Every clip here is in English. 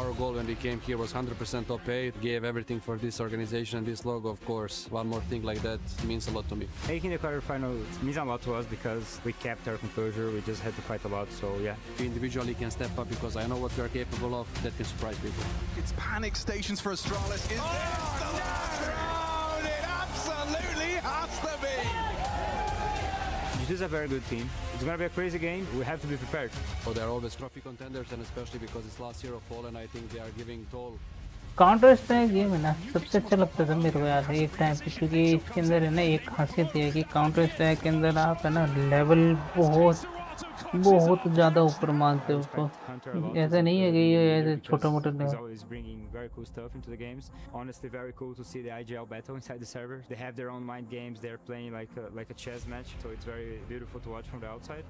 Our goal when we came here was 100% top 8, gave everything for this organization and this logo, of course. One more thing like that means a lot to me. Making the quarterfinal means a lot to us because we kept our composure, we just had to fight a lot, so yeah. We individually can step up because I know what we are capable of, that can surprise people. It's panic stations for Astralis. Is this the last round? It absolutely has to be! G2 is a very good team. It's gonna be a crazy game, we have to be prepared. So they're always trophy contenders, and especially because it's last year of Fallen, I think they are giving toll. Counter strike game है ना, सबसे अच्छा लगता था मेरे को यार एक टाइम पे, क्योंकि इसके अंदर है ना एक खासियत है कि काउंटर स्ट्राइक के अंदर आप है ना लेवल बहुत ज़्यादा ऊपर मांगते हो उसको, ऐसा नहीं है कि ये ऐसे छोटा मोटा He's always bringing very cool stuff into the games. Honestly, very cool to see the IGL battle inside the server. They have their own mind games. They're playing like a chess match, so it's very beautiful to watch from the outside.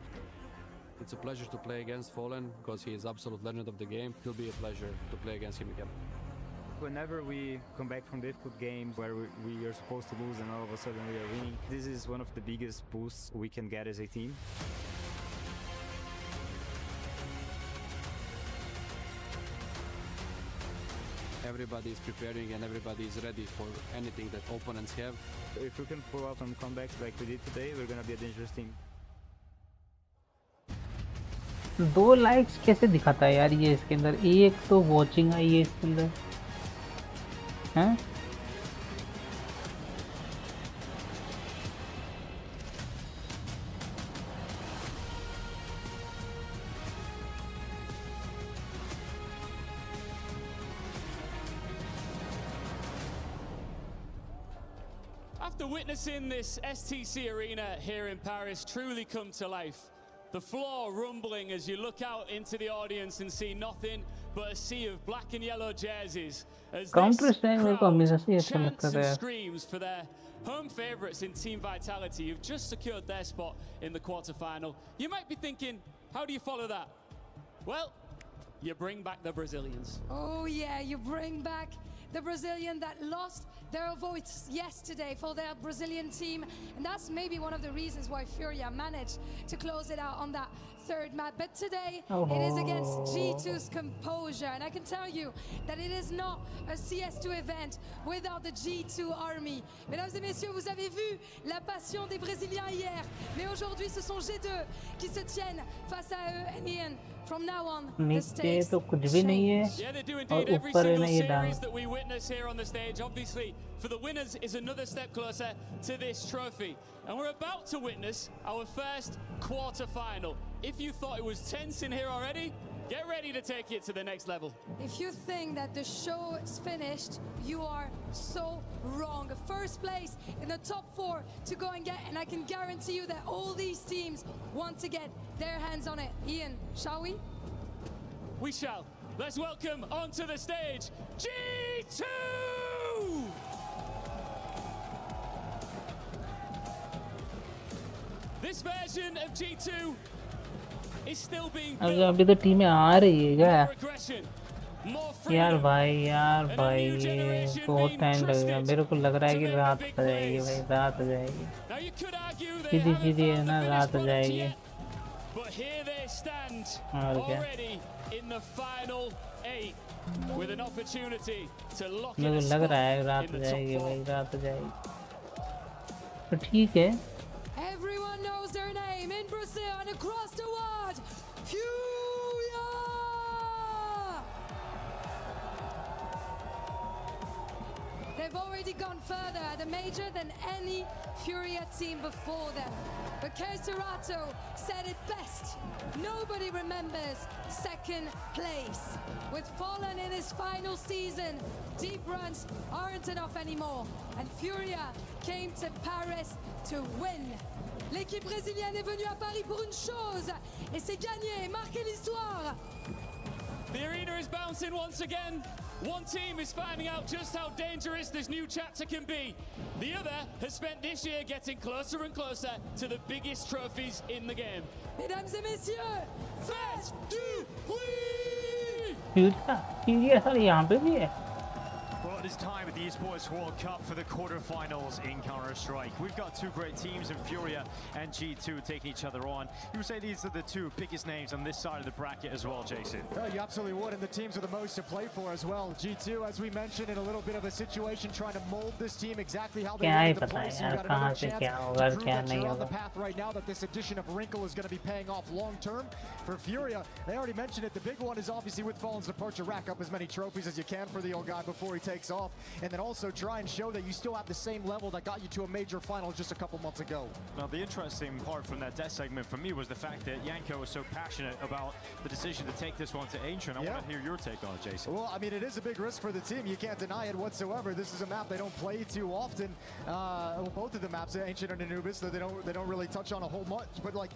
It's a pleasure to play against Fallen because he is absolute legend of the game. It will be a pleasure to play against him again. Whenever we come back from difficult games where we are supposed to lose and all of a sudden we are winning, this is one of the biggest boosts we can get as a team. Everybody is preparing and everybody is ready for anything that opponents have. If we can pull out some comebacks like we did today, we're gonna be a dangerous team. 2 likes कैसे दिखाता है यार ये इसके अंदर, एक तो watching I है इसके अंदर हैं। After witnessing this STC arena here in Paris truly come to life, the floor rumbling as you look out into the audience and see nothing but a sea of black and yellow jerseys as this crowd chants and screams for their home favourites in Team Vitality who've just secured their spot in the quarter-final. You might be thinking, how do you follow that? Well, you bring back the Brazilians. Oh yeah, you bring back the Brazilian that lost their voice yesterday for their Brazilian team, and that's maybe one of the reasons why Furia managed to close it out on that third map. But today it is against G2's composure, and I can tell you that it is not a CS2 event without the G2 army. Mesdames et messieurs, vous avez vu la passion des Brésiliens hier, mais aujourd'hui ce sont G2 qui se tiennent face à eux. And Ian, from now on, the stakes change. Yeah, they do indeed. Every single series that we witness here on the stage, obviously, for the winners is another step closer to this trophy. And we're about to witness our first quarter-final. If you thought it was tense in here already, get ready to take it to the next level. If you think that the show is finished, you are so wrong. First place in the top 4 to go and get, and I can guarantee you that all these teams want to get their hands on it. Ian, shall we? We shall. Let's welcome onto the stage, G2! This version of G2 is still being built. अभी तो टीमें आ रही है क्या More aggression, more यार freedom, भाई and a new generation बहुत being time लगेगा, trusted मेरे को लग रहा है to कि make रात big हो जाएगी plays. भाई, रात हो जाएगी, Now you could argue they Sidhi haven't सीधी है found ना, the रात finished हो product जाएगी। yet, but here they stand और क्या, already in the final 8 with an opportunity to lock in मेरे a को लग रहा है spot रात in हो the top जाएगी 4. भाई, रात हो जाएगी, तो ठीक है। Everyone knows their name in Brazil and across the world. Furia! They've already gone further at the major than any Furia team before them. But Keiserato said it best. Nobody remembers second place. With Fallen in his final season, deep runs aren't enough anymore. And Furia came to Paris to win. L'équipe brésilienne est venue à Paris pour une chose, et c'est gagner, marquer l'histoire. The arena is bouncing once again. One team is finding out just how dangerous this new chapter can be. The other has spent this year getting closer and closer to the biggest trophies in the game. Mesdames et messieurs, faites du bruit! फ्यूरिया sir यहाँ पे भी है। Well, Well, it is time at the Esports World Cup for the quarterfinals in Counter-Strike. We've got two great teams in Furia and G2 taking each other on. You would say these are the two biggest names on this side of the bracket as well, Jason? Oh, you absolutely would, and the teams are the most to play for as well. G2, as we mentioned, in a little bit of a situation trying to mold this team exactly how they want to play. So you got another chance to prove that you're on the path right now, that this addition of Wrinkle is going to be paying off long term. For Furia, they already mentioned it. The big one is obviously with Fallen's departure, rack up as many trophies as you can for the old guy before he takes off, and then also try and show that you still have the same level that got you to a major final just a couple months ago. Now, the interesting part from that death segment for me was the fact that Yanko was so passionate about the decision to take this one to Ancient. I want to hear your take on it, Jason. Well, I mean, it is a big risk for the team. You can't deny it whatsoever. This is a map they don't play too often. Well, both of the maps, Ancient and Anubis, so they don't really touch on a whole much. But like,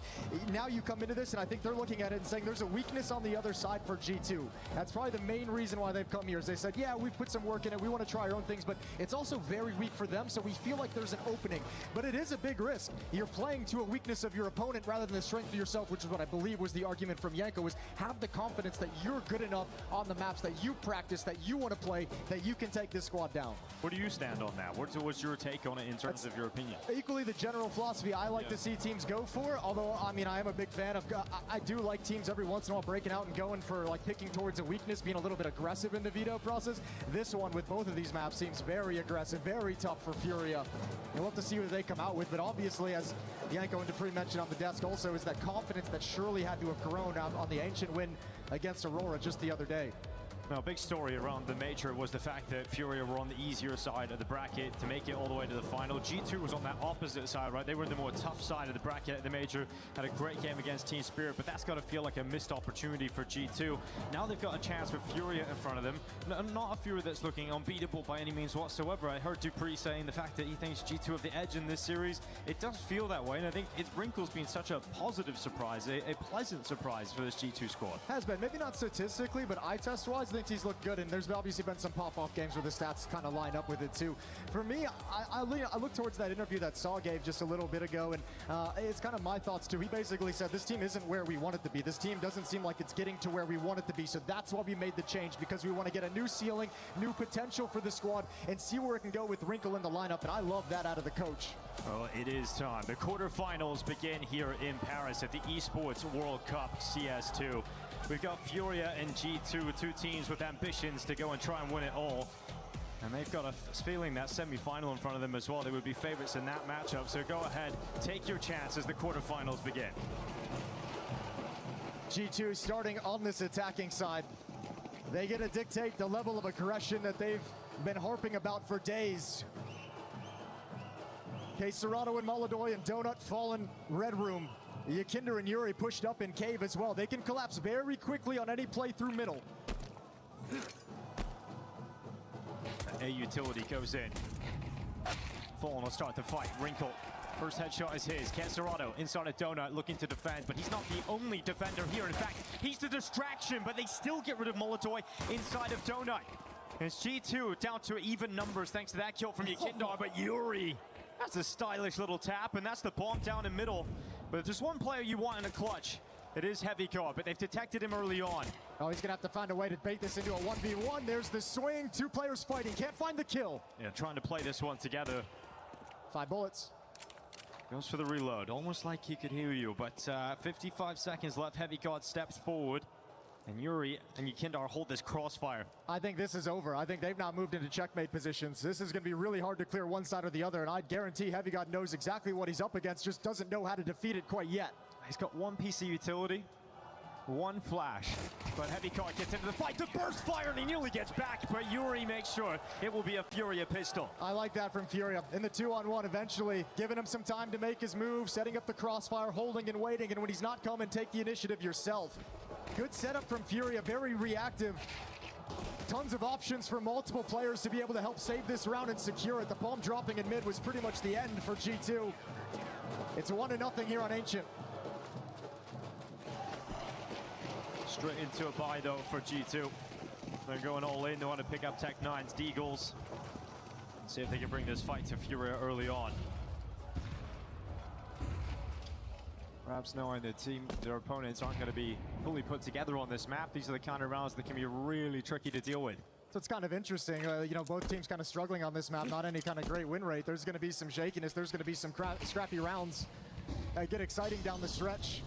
now you come into this, and I think they're looking at it and saying there's a weakness on the other side for G2. That's probably the main reason why they've come here. Is they said, yeah, we've put some work in it. We want to try our own things, but it's also very weak for them. So we feel like there's an opening, but it is a big risk. You're playing to a weakness of your opponent rather than the strength of yourself, which is what I believe was the argument from Yanko, was have the confidence that you're good enough on the maps that you practice, that you want to play, that you can take this squad down. Where do you stand on that? What's your take on it in terms of your opinion? Equally the general philosophy I like to see teams go for, although, I mean, I am a big fan of, I do like teams every once in a while breaking out and going for, like, picking towards a weakness, being a little bit aggressive in the veto process. This one with both of these maps seems very aggressive, very tough for Furia. We'll have to see what they come out with, but obviously, as Yanko and Dupree mentioned on the desk also, is that confidence that surely had to have grown out on the Ancient win against Aurora just the other day. Now, a big story around the major was the fact that Furia were on the easier side of the bracket to make it all the way to the final. G2 was on that opposite side, right? They were the more tough side of the bracket at the major, had a great game against Team Spirit, but that's got to feel like a missed opportunity for G2. Now they've got a chance with Furia in front of them. Not a Furia that's looking unbeatable by any means whatsoever. I heard Dupree saying the fact that he thinks G2 have the edge in this series. It does feel that way, and I think Wrinkle's been such a positive surprise, a pleasant surprise for this G2 squad. Has been, maybe not statistically, but eye test-wise, I think he's looked good, and there's obviously been some pop-off games where the stats kind of line up with it too. For me, I look towards that interview that Saw gave just a little bit ago, and it's kind of my thoughts too. He basically said this team isn't where we want it to be. This team doesn't seem like it's getting to where we want it to be, so that's why we made the change, because we want to get a new ceiling, new potential for the squad, and see where it can go with Wrinkle in the lineup, and I love that out of the coach. Well, it is time. The quarterfinals begin here in Paris at the Esports World Cup CS2. We've got Furia and G2, two teams with ambitions to go and try and win it all. And they've got a feeling that semi-final in front of them as well. They would be favorites in that matchup. So go ahead, take your chance as the quarterfinals begin. G2 starting on this attacking side. They get to dictate the level of aggression that they've been harping about for days. Okay, Serrano and Maladoy and Donut Fallen Red Room. Yakinder and Yuri pushed up in Cave as well. They can collapse very quickly on any play through middle. A utility goes in. Fallen will start the fight. Wrinkle. First headshot is his. Serrano inside of Donut looking to defend, but he's not the only defender here. In fact, he's the distraction, but they still get rid of Molotov inside of Donut. And it's G2 down to even numbers thanks to that kill from Yakinder, but Yuri. That's a stylish little tap, and that's the bomb down in middle. But if there's one player you want in a clutch, it is Heavycore, but they've detected him early on. Oh, he's gonna have to find a way to bait this into a 1v1. There's the swing, two players fighting, can't find the kill. Yeah, trying to play this one together. 5 bullets. Goes for the reload, almost like he could hear you, but 55 seconds left. Heavycore steps forward, and Yuri and Yakinder hold this crossfire. I think this is over. I think they've now moved into checkmate positions. This is going to be really hard to clear one side or the other, and I guarantee Heavygod knows exactly what he's up against, just doesn't know how to defeat it quite yet. He's got one piece of utility, one flash, but Heavycore gets into the fight, the burst fire, and he nearly gets back, but Yuri makes sure it will be a Furia pistol. I like that from Furia. In the 2-on-1 eventually, giving him some time to make his move, setting up the crossfire, holding and waiting, and when he's not coming, take the initiative yourself. Good setup from Furia, very reactive. Tons of options for multiple players to be able to help save this round and secure it. The bomb dropping in mid was pretty much the end for G2. It's 1-0 here on Ancient. Straight into a buy though for G2. They're going all in. They want to pick up Tech9's Deagles. See if they can bring this fight to Furia early on. Perhaps knowing their opponents aren't going to be fully put together on this map. These are the kind of rounds that can be really tricky to deal with. It's So it's kind of interesting. You know, both teams kind of struggling on this map. Not any kind of great win rate. There's going to be some shakiness. There's going to be some scrappy rounds. Get exciting down the stretch.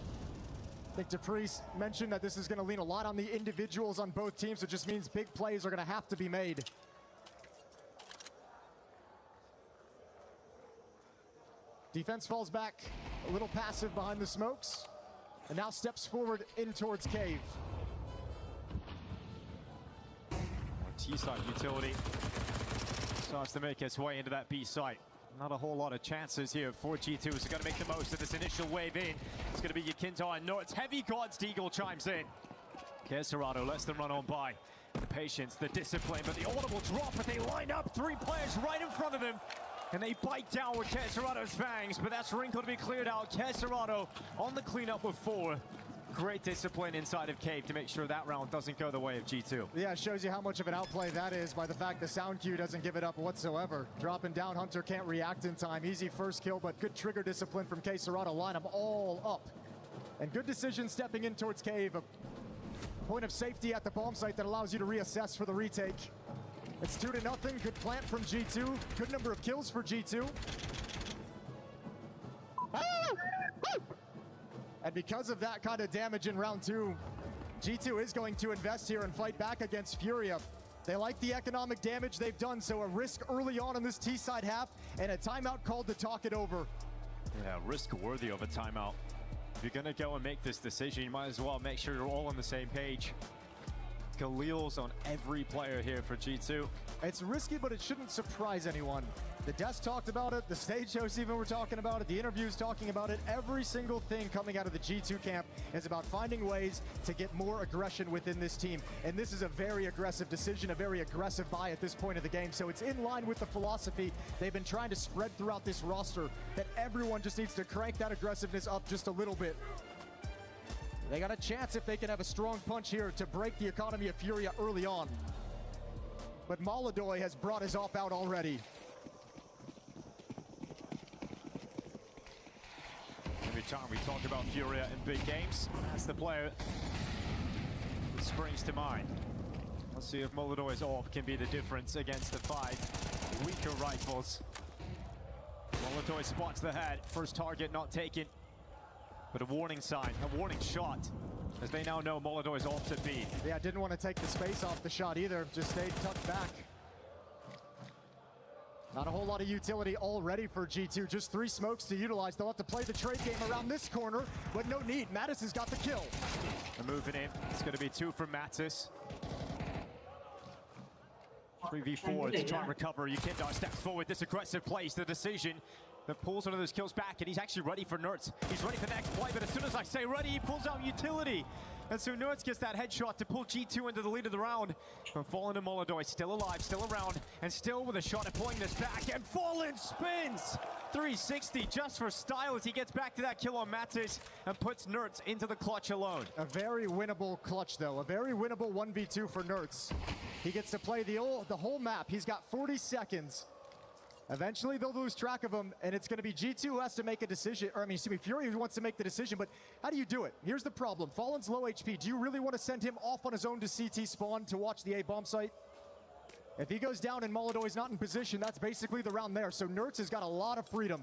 I think DePriest mentioned that this is going to lean a lot on the individuals on both teams. It just means big plays are going to have to be made. Defense falls back, a little passive behind the smokes, and now steps forward in towards Cave. T-side utility starts to make its way into that B site. Not a whole lot of chances here for G2. Is going to make the most of this initial wave in. It's going to be Yakinta and Nort's Heavy Gods. Deagle chimes in. Kesserado lets them run on by. The patience, the discipline, but the audible drop, but they line up 3 players right in front of them. And they bite down with Kesserado's fangs, but that's wrinkle to be cleared out. Kesserado on the cleanup with 4. Great discipline inside of Cave to make sure that round doesn't go the way of G2. Yeah, it shows you how much of an outplay that is by the fact the sound cue doesn't give it up whatsoever. Dropping down, Hunter can't react in time. Easy first kill, but good trigger discipline from Kesserado. Line them all up. And good decision stepping in towards Cave. A point of safety at the bomb site that allows you to reassess for the retake. It's 2-0. Good plant from G2. Good number of kills for G2. And because of that kind of damage in round 2, G2 is going to invest here and fight back against Furia. They like the economic damage they've done, so a risk early on in this T-side half and a timeout called to talk it over. Yeah, risk worthy of a timeout. If you're gonna go and make this decision, you might as well make sure you're all on the same page. Khalil's on every player here for G2. It's risky, but it shouldn't surprise anyone. The desk talked about it, the stage hosts even were talking about it, the interviews talking about it. Every single thing coming out of the G2 camp is about finding ways to get more aggression within this team. And this is a very aggressive decision, a very aggressive buy at this point of the game. So it's in line with the philosophy they've been trying to spread throughout this roster, that everyone just needs to crank that aggressiveness up just a little bit. They got a chance if they can have a strong punch here to break the economy of Furia early on. But Molodoy has brought his op out already. Every time we talk about Furia in big games, that's the player that springs to mind. Let's see if Molodoy's AWP can be the difference against the 5 weaker rifles. Molodoy spots the head. First target not taken, but a warning sign, a warning shot, as they now know Molodoy's AWP's at B. Yeah, didn't want to take the space off the shot either, just stayed tucked back. Not a whole lot of utility already for G2, just 3 smokes to utilize. They'll have to play the trade game around this corner, but no need. Mattis has got the kill. They're moving in. It's going to be 2 from Mattis. 3v4 to try and recover. Yakinta steps forward. This aggressive plays the decision that pulls one of those kills back, and he's actually ready for Nertz. He's ready for the next play, but as soon as I say ready, he pulls out utility. And so Nertz gets that headshot to pull G2 into the lead of the round. But Fallen and Molodoy still alive, still around, and still with a shot at pulling this back. And Fallen spins 360 just for style as he gets back to that kill on Mattis and puts Nertz into the clutch alone. A very winnable clutch, though. A very winnable 1v2 for Nertz. He gets to play the whole map. He's got 40 seconds. Eventually, they'll lose track of him, and it's going to be G2 who has to make a decision. Or, I mean, excuse me, Fury who wants to make the decision, but how do you do it? Here's the problem. Fallen's low HP. Do you really want to send him off on his own to CT spawn to watch the A bomb site? If he goes down and Molodoy's not in position, that's basically the round there. So Nertz has got a lot of freedom.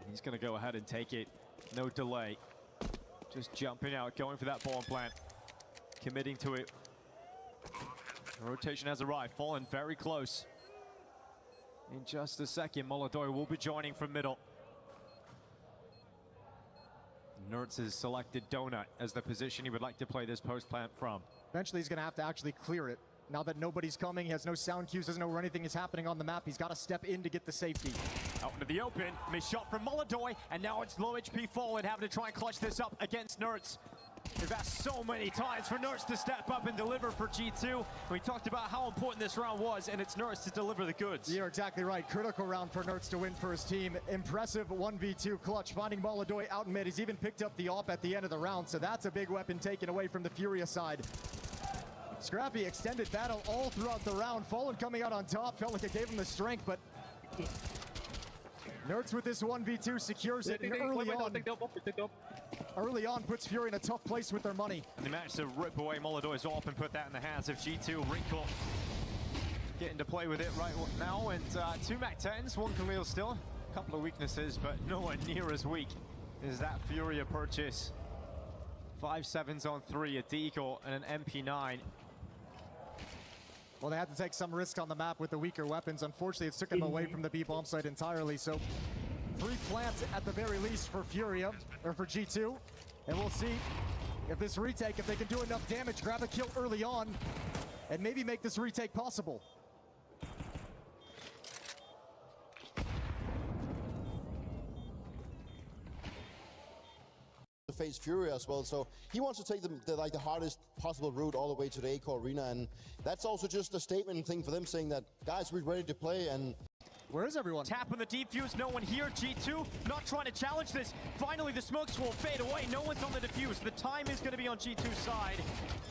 He's going to go ahead and take it. No delay. Just jumping out, going for that bomb plant. Committing to it. The rotation has arrived. Fallen very close. In just a second, Molodoy will be joining from middle. Nertz has selected Donut as the position he would like to play this post plant from. Eventually, he's going to have to actually clear it. Now that nobody's coming, he has no sound cues, doesn't know where anything is happening on the map. He's got to step in to get the safety. Out into the open, missed shot from Molodoy, and now it's low HP Fallen having to try and clutch this up against Nertz. We've asked so many times for Nertz to step up and deliver for G2. We talked about how important this round was, and it's Nertz to deliver the goods. You're exactly right. Critical round for Nertz to win for his team. Impressive 1v2 clutch, finding Molodoy out in mid. He's even picked up the AWP at the end of the round, so that's a big weapon taken away from the Furia side. Scrappy extended battle all throughout the round. Fallen coming out on top, felt like it gave him the strength, but Nertz with this 1v2 secures it early on. early on puts Fury in a tough place with their money. And they managed to rip away Molodoj's AWP and put that in the hands of G2. Wrinkle getting to play with it right now, and 2 MAC-10s, 1 Khalil still. A couple of weaknesses, but nowhere near as weak as that Furia purchase. 5 7s on 3, a deagle and an MP9. Well, they had to take some risk on the map with the weaker weapons. Unfortunately, it took them away from the B bomb site entirely. So 3 plants at the very least for Furia, or for G2. And we'll see if this retake, if they can do enough damage, grab a kill early on, and maybe make this retake possible. To face Fury as well, so he wants to take the hardest possible route all the way to the A-Core arena, and that's also just a statement thing for them, saying that, guys, we're ready to play. And where is everyone? Tap on the defuse, no one here. G2 not trying to challenge this. Finally, the smokes will fade away. No one's on the defuse. The time is going to be on G2's side,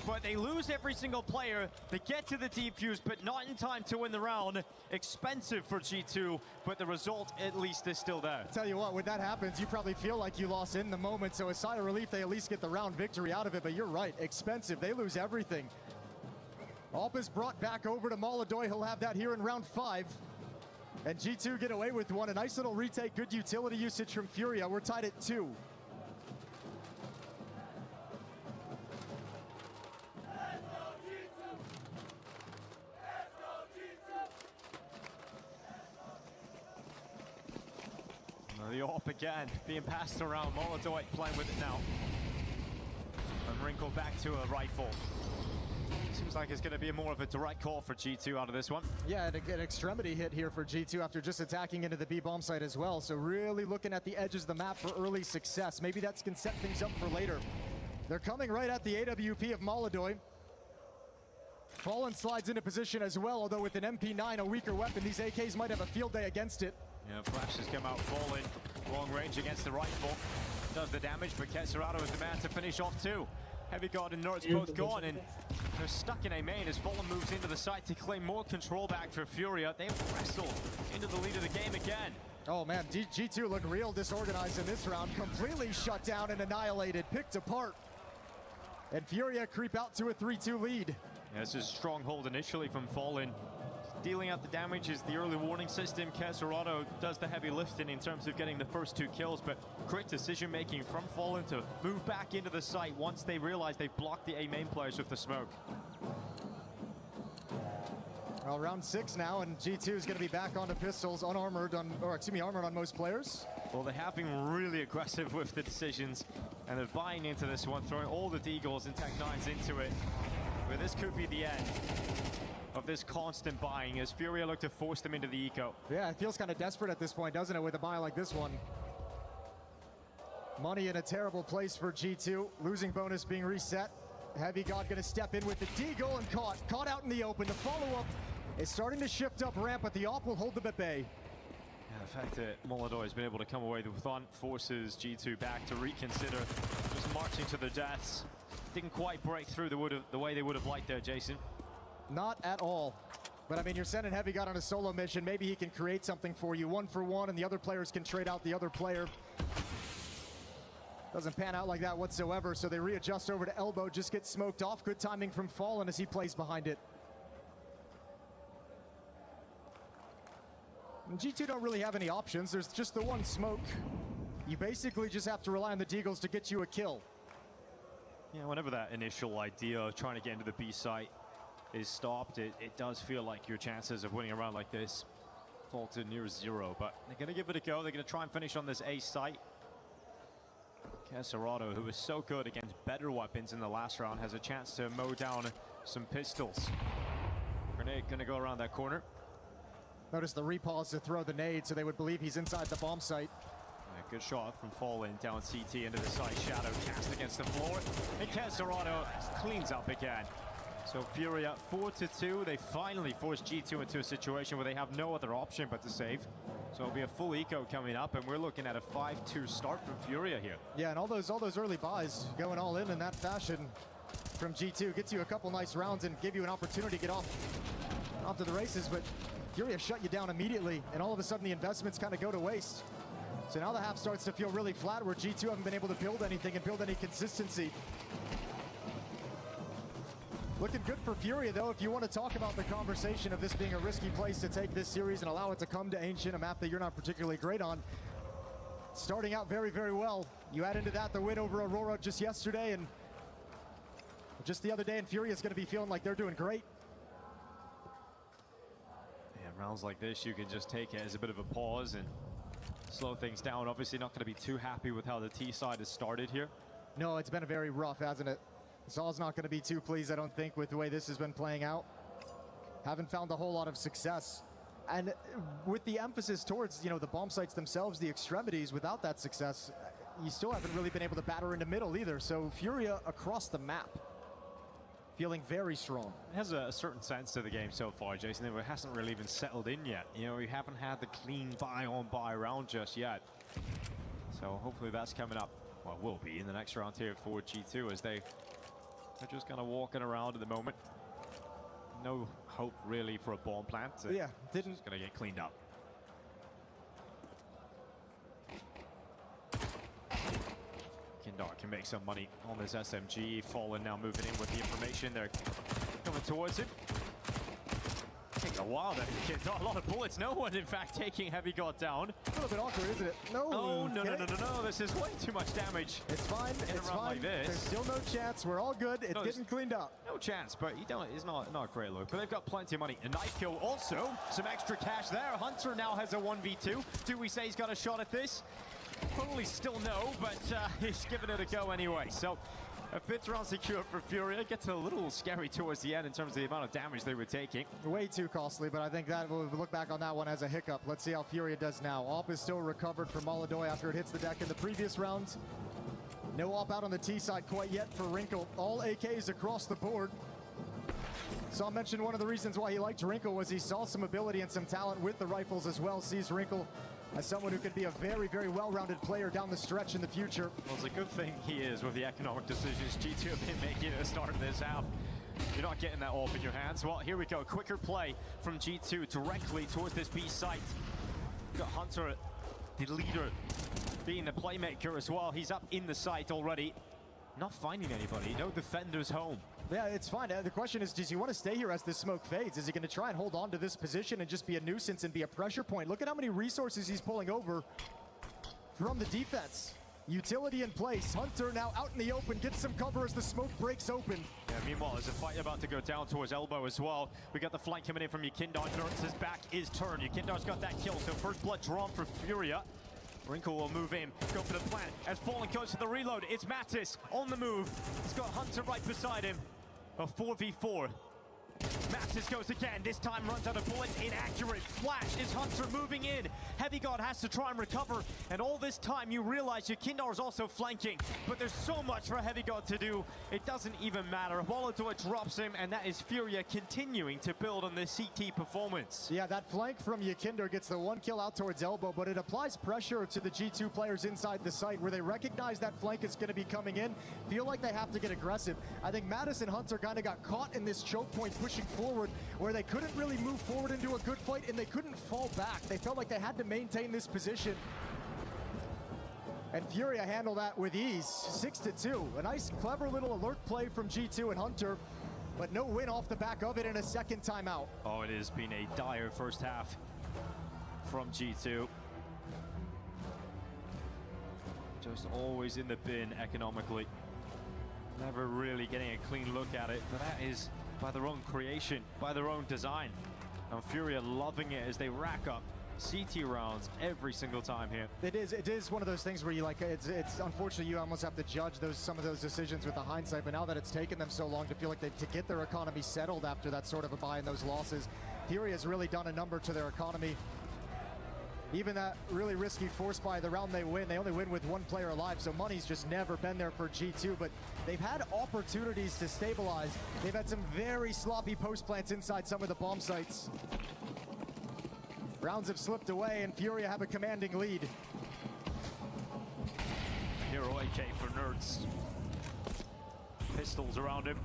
but they lose every single player. They get to the defuse, but not in time to win the round. Expensive for G2, but the result at least is still there. Tell you what, when that happens, you probably feel like you lost in the moment, so a sigh of relief, they at least get the round victory out of it, but you're right, expensive. They lose everything. AWP is brought back over to Molodoj. He'll have that here in round 5. And G2 get away with one. A nice little retake, good utility usage from Furia. We're tied at 2. The AWP again, being passed around. Molodoj playing with it now. And Wrinkle back to a rifle. Seems like it's going to be more of a direct call for G2 out of this one. Yeah, and an extremity hit here for G2 after just attacking into the B bomb site as well. So really looking at the edges of the map for early success. Maybe that can set things up for later. They're coming right at the AWP of Molodoj. Fallen slides into position as well, although with an MP9, a weaker weapon, these AKs might have a field day against it. Yeah, flashes come out, Fallen, long range against the rifle. Does the damage, but Kesserado is the man to finish off too. Heavy Guard and Nerds both gone, and they're stuck in a main as Fallen moves into the site to claim more control back for Furia. They wrestle into the lead of the game again. Oh man, G2 look real disorganized in this round. Completely shut down and annihilated, picked apart. And Furia creep out to a 3-2 lead. Yeah, this is a stronghold initially from Fallen. Dealing out the damage is the early warning system. Kesserado does the heavy lifting in terms of getting the first 2 kills, but quick decision making from Fallen to move back into the site once they realize they've blocked the A main players with the smoke. Well, round 6 now, and G2 is going to be back onto pistols, unarmored on, or excuse me, armored on most players. Well, they have been really aggressive with the decisions, and they're buying into this one, throwing all the Deagles and Tech 9s into it. But this could be the end of this constant buying as Furia look to force them into the eco. Yeah, it feels kind of desperate at this point, doesn't it, with a buy like this one. Money in a terrible place for G2. Losing bonus being reset. Heavy God going to step in with the deagle and caught out in the open. The follow-up is starting to shift up ramp, but the AWP will hold them at bay. Yeah, the fact that Molodoj has been able to come away with one forces G2 back to reconsider just marching to their deaths. Didn't quite break through the way they would have liked there, Jason. Not at all. But I mean, you're sending Heavy God on a solo mission. Maybe he can create something for you, 1-for-1, and the other players can trade out the other player. Doesn't pan out like that whatsoever, so they readjust over to elbow, just get smoked off. Good timing from Fallen as he plays behind it. And G2 don't really have any options. There's just the one smoke. You basically just have to rely on the Deagles to get you a kill. Yeah, whenever that initial idea of trying to get into the B site is stopped, it does feel like your chances of winning a round like this fall to near 0, but they're going to give it a go. They're going to try and finish on this A site. Kesserado, who was so good against better weapons in the last round, has a chance to mow down some pistols. Grenade going to go around that corner. Notice the repause to throw the nade, so they would believe he's inside the bomb site. Yeah, good shot from Fallen down CT into the side. Shadow cast against the floor, and Kesserado cleans up again. So Furia 4-2. They finally forced G2 into a situation where they have no other option but to save. So it'll be a full eco coming up, and we're looking at a 5-2 start from Furia here. Yeah, and all those early buys going all in that fashion from G2 gets you a couple nice rounds and give you an opportunity to get off to the races. But Furia shut you down immediately, and all of a sudden the investments kind of go to waste. So now the half starts to feel really flat where G2 haven't been able to build anything and build any consistency. Looking good for Furia, though, if you want to talk about the conversation of this being a risky place to take this series and allow it to come to Ancient, a map that you're not particularly great on. Starting out very, very well. You add into that the win over Aurora just yesterday, and just the other day, and Furia is going to be feeling like they're doing great. Yeah, rounds like this, you can just take it as a bit of a pause and slow things down. Obviously not going to be too happy with how the T side has started here. No, it's been a very rough, hasn't it? Saul's not going to be too pleased, I don't think, with the way this has been playing out. Haven't found a whole lot of success. And with the emphasis towards, you know, the bomb sites themselves, the extremities, without that success, you still haven't really been able to batter into middle either. So Furia across the map, feeling very strong. It has a certain sense to the game so far, Jason. It hasn't really even settled in yet. You know, we haven't had the clean buy-on-buy round just yet. So hopefully that's coming up, well, will be in the next round here for G2 as they're just kind of walking around at the moment. No hope really for a bomb plant. Yeah, didn't. It's going to get cleaned up. Kindar can make some money on this SMG. Fallen now moving in with the information. They're coming towards him. Taking a while there, Kindar. A lot of bullets. No one, in fact, taking Heavy God down. A little bit awkward, isn't it? No. Oh, no, okay. no. This is way too much damage. It's fine. It's fine. Like this. There's still no chance. We're all good. It's getting cleaned up. No chance, but it's not a great look. But they've got plenty of money. A knife kill also. Some extra cash there. Hunter now has a 1v2. Do we say he's got a shot at this? Probably still no, but he's giving it a go anyway. So a 5th round secure for Furia. Gets a little scary towards the end in terms of the amount of damage they were taking. Way too costly, but I think that we'll look back on that one as a hiccup. Let's see how Furia does now. AWP is still recovered from Maladoy after it hits the deck in the previous round. No AWP out on the T side quite yet for Wrinkle. All AKs across the board. Saul mentioned one of the reasons why he liked Wrinkle was he saw some ability and some talent with the rifles as well. Sees Wrinkle as someone who could be a very, very well-rounded player down the stretch in the future. Well, it's a good thing he is with the economic decisions G2 have been making at the start of this half. You're not getting that AWP in your hands. Well, here we go. Quicker play from G2 directly towards this B site. Got Hunter, the leader, being the playmaker as well. He's up in the site already. Not finding anybody. No defenders home. Yeah, it's fine. The question is, does he want to stay here as the smoke fades? Is he going to try and hold on to this position and just be a nuisance and be a pressure point? Look at how many resources he's pulling over from the defense. Utility in place. Hunter now out in the open, gets some cover as the smoke breaks open. Yeah, meanwhile, there's a fight about to go down towards Elbow as well. We got the flank coming in from Yukindar. His back is turned. Yukindar's got that kill, so first blood drawn for Furia. Wrinkle will move in, go for the plant. As Fallen goes to the reload, it's Mattis on the move. He's got Hunter right beside him. A 4v4. Mattis goes again, this time runs out of bullets, inaccurate. Flash is Hunter moving in. Heavy God has to try and recover, and all this time you realize Yukindar is also flanking, but there's so much for Heavy God to do, it doesn't even matter. Waladoy drops him, and that is Furia continuing to build on this CT performance. Yeah, that flank from Yukindar gets the 1 kill out towards Elbow, but it applies pressure to the G2 players inside the site where they recognize that flank is going to be coming in, feel like they have to get aggressive. I think Mattis and Hunter kind of got caught in this choke point pushing forward where they couldn't really move forward into a good fight and they couldn't fall back. They felt like they had to maintain this position. And Furia handled that with ease, 6-2. A nice, clever little alert play from G2 and Hunter, but no win off the back of it in a second timeout. Oh, it has been a dire first half from G2. Just always in the bin economically. Never really getting a clean look at it, but that is by their own creation, by their own design. And Furia loving it as they rack up CT rounds every single time here. It is one of those things where you like, it's unfortunately you almost have to judge some of those decisions with the hindsight, but now that it's taken them so long to feel like to get their economy settled after that sort of a buy and those losses, Furia's really done a number to their economy. Even that really risky force buy, the round they only win with 1 player alive, so money's just never been there for G2, but they've had opportunities to stabilize. They've had some very sloppy post plants inside some of the bomb sites. Rounds have slipped away and Furia have a commanding lead. Hero AK for nerds. Pistols around him.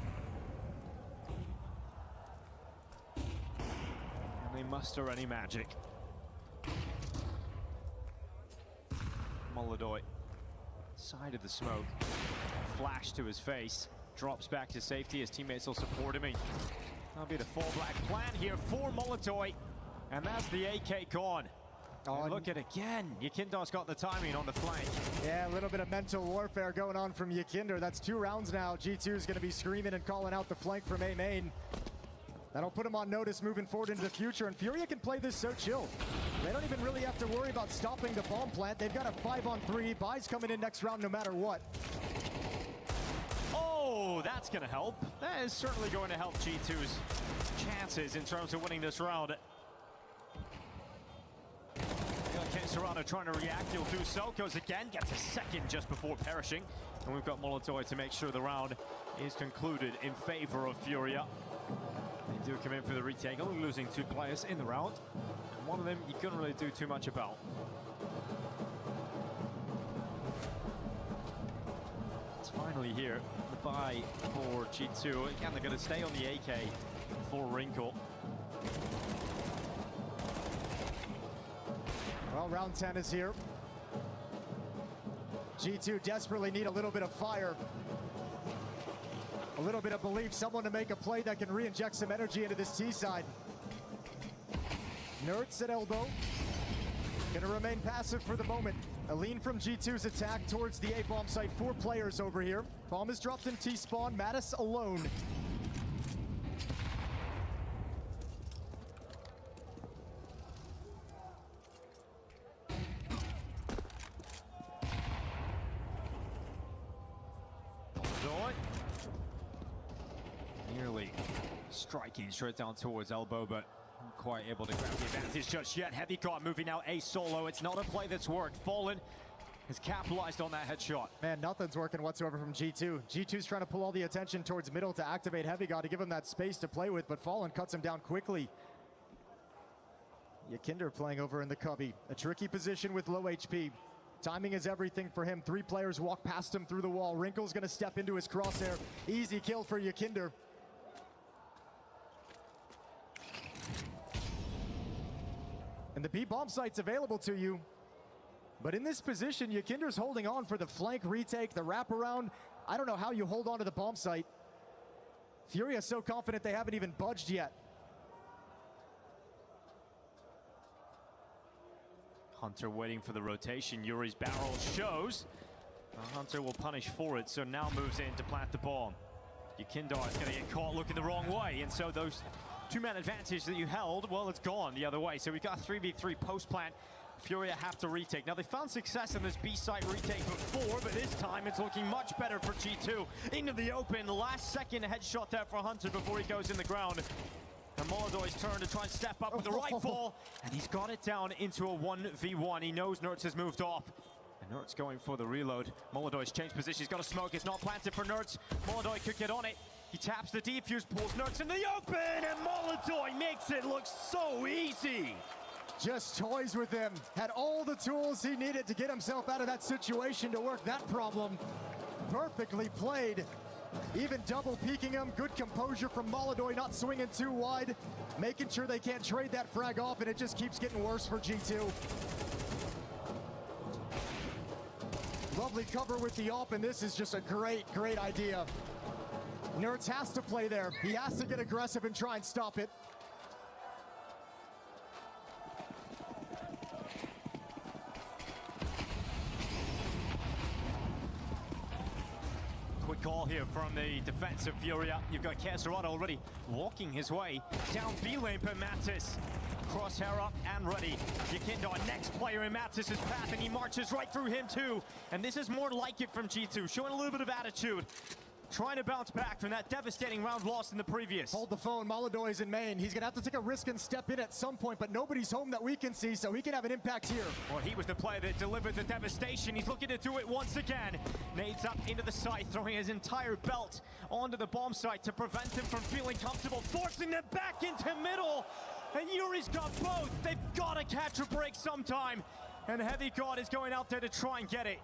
And they muster any magic. Molodoi, side of the smoke, flash to his face, drops back to safety. His teammates will support him. That'll be the full black plan here for Molodoi, and that's the AK gone. And look at it again. Yakindar's got the timing on the flank. Yeah, a little bit of mental warfare going on from Yakinder. That's 2 rounds now. G2 is going to be screaming and calling out the flank from A main. That'll put him on notice moving forward into the future, and Furia can play this so chill. They don't even really have to worry about stopping the bomb plant. They've got a 5-on-3. Buys coming in next round no matter what. Oh, that's going to help. That is certainly going to help G2's chances in terms of winning this round. Serrano trying to react, he'll do so, goes again, gets a second just before perishing. And we've got Molodoi to make sure the round is concluded in favor of Furia. They do come in for the retake, only losing 2 players in the round. And one of them you couldn't really do too much about. It's finally here, the buy for G2. Again, they're going to stay on the AK for Wrinkle. Well, round 10 is here. G2 desperately need a little bit of fire. A little bit of belief, someone to make a play that can re-inject some energy into this T side. Nerds at elbow. Gonna remain passive for the moment. A lean from G2's attack towards the A bomb site. 4 players over here. Bomb is dropped in T spawn. Mattis alone. Nearly striking straight down towards elbow, but not quite able to grab the advantage just yet. Heavy Guard moving now A solo. It's not a play that's worked. Fallen has capitalized on that headshot. Man, nothing's working whatsoever from G2. G2's trying to pull all the attention towards middle to activate Heavy God to give him that space to play with, but Fallen cuts him down quickly. Yakinder playing over in the cubby. A tricky position with low HP. Timing is everything for him. 3 players walk past him through the wall. Wrinkle's gonna step into his crosshair. Easy kill for Yakinder. And the B bomb site's available to you. But in this position, Yakinder's holding on for the flank retake, the wraparound. I don't know how you hold on to the bomb site. Furia so confident they haven't even budged yet. Hunter waiting for the rotation. Yuri's barrel shows. Hunter will punish for it, so now moves in to plant the bomb. Yakinder is going to get caught looking the wrong way, and so those 2-man advantage that you held, well, it's gone the other way. So we've got a 3v3 post-plant. Furia have to retake. Now, they found success in this B-site retake before, but this time it's looking much better for G2. Into the open, last second headshot there for Hunter before he goes in the ground. And Molodoi's turn to try and step up with the rifle, and he's got it down into a 1v1. He knows Nerds has moved off. And Nerds going for the reload. Molodoi's changed position. He's got a smoke. It's not planted for Nerds. Molodoi could get on it. He taps the defuse, pulls Nerds in the open, and Molodoi makes it look so easy. Just toys with him. Had all the tools he needed to get himself out of that situation to work that problem. Perfectly played. Even double peeking him. Good composure from Molodoi, not swinging too wide. Making sure they can't trade that frag off, and it just keeps getting worse for G2. Lovely cover with the AWP, and this is just a great, great idea. Nerds has to play there. He has to get aggressive and try and stop it. Quick call here from the defensive Furia. You've got CS2 already walking his way down B lane per Mattis. Crosshair up and ready. Yakinder, next player in Mattis' path, and he marches right through him too. And this is more like it from G2, showing a little bit of attitude. Trying to bounce back from that devastating round lost in the previous. Hold the phone, Molodoi's in main. He's gonna have to take a risk and step in at some point, but nobody's home that we can see, so he can have an impact here. Well, he was the player that delivered the devastation. He's looking to do it once again. Nades up into the site, throwing his entire belt onto the bomb site to prevent him from feeling comfortable, forcing them back into middle. And Yuri's got both. They've got to catch a break sometime. And Heavy God is going out there to try and get it.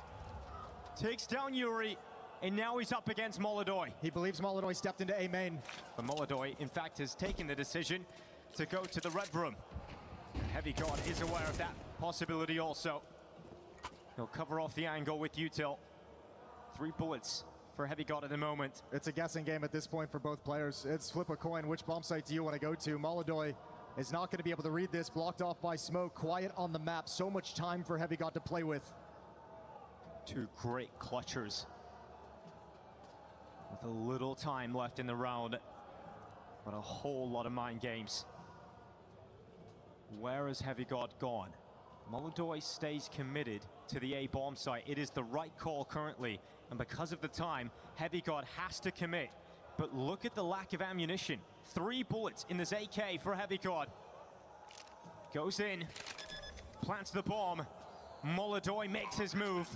Takes down Yuri. And now he's up against Molodoi. He believes Molodoi stepped into A main. But Molodoi, in fact, has taken the decision to go to the red room. Heavy God is aware of that possibility also. He'll cover off the angle with Util. 3 bullets for Heavy God at the moment. It's a guessing game at this point for both players. It's flip a coin. Which bomb site do you want to go to? Molodoy is not going to be able to read this. Blocked off by smoke. Quiet on the map. So much time for Heavy God to play with. 2 great clutchers. With a little time left in the round. But a whole lot of mind games. Where has Heavy God gone? Molodoy stays committed to the A bomb site. It is the right call currently. And because of the time, Heavy God has to commit. But look at the lack of ammunition. 3 bullets in this AK for Heavy God. Goes in, plants the bomb. Molodoy makes his move.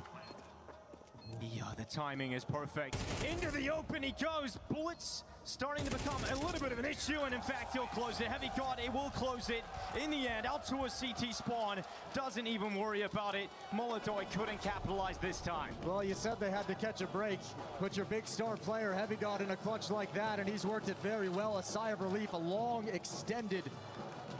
Yeah, the timing is perfect. Into the open he goes. Bullets starting to become a little bit of an issue, and in fact he'll close it. Heavy God, it will close it in the end. Out to a CT spawn, doesn't even worry about it. Molodoy couldn't capitalize this time. Well, you said they had to catch a break. Put your big star player Heavy God in a clutch like that, and he's worked it very well. A sigh of relief, a long extended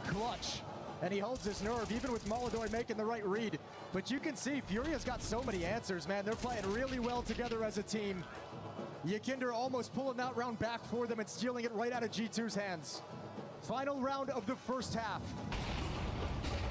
clutch. And he holds his nerve, even with Molodoy making the right read. But you can see Furia's got so many answers, man. They're playing really well together as a team. Yakinder almost pulling that round back for them and stealing it right out of G2's hands. Final round of the first half.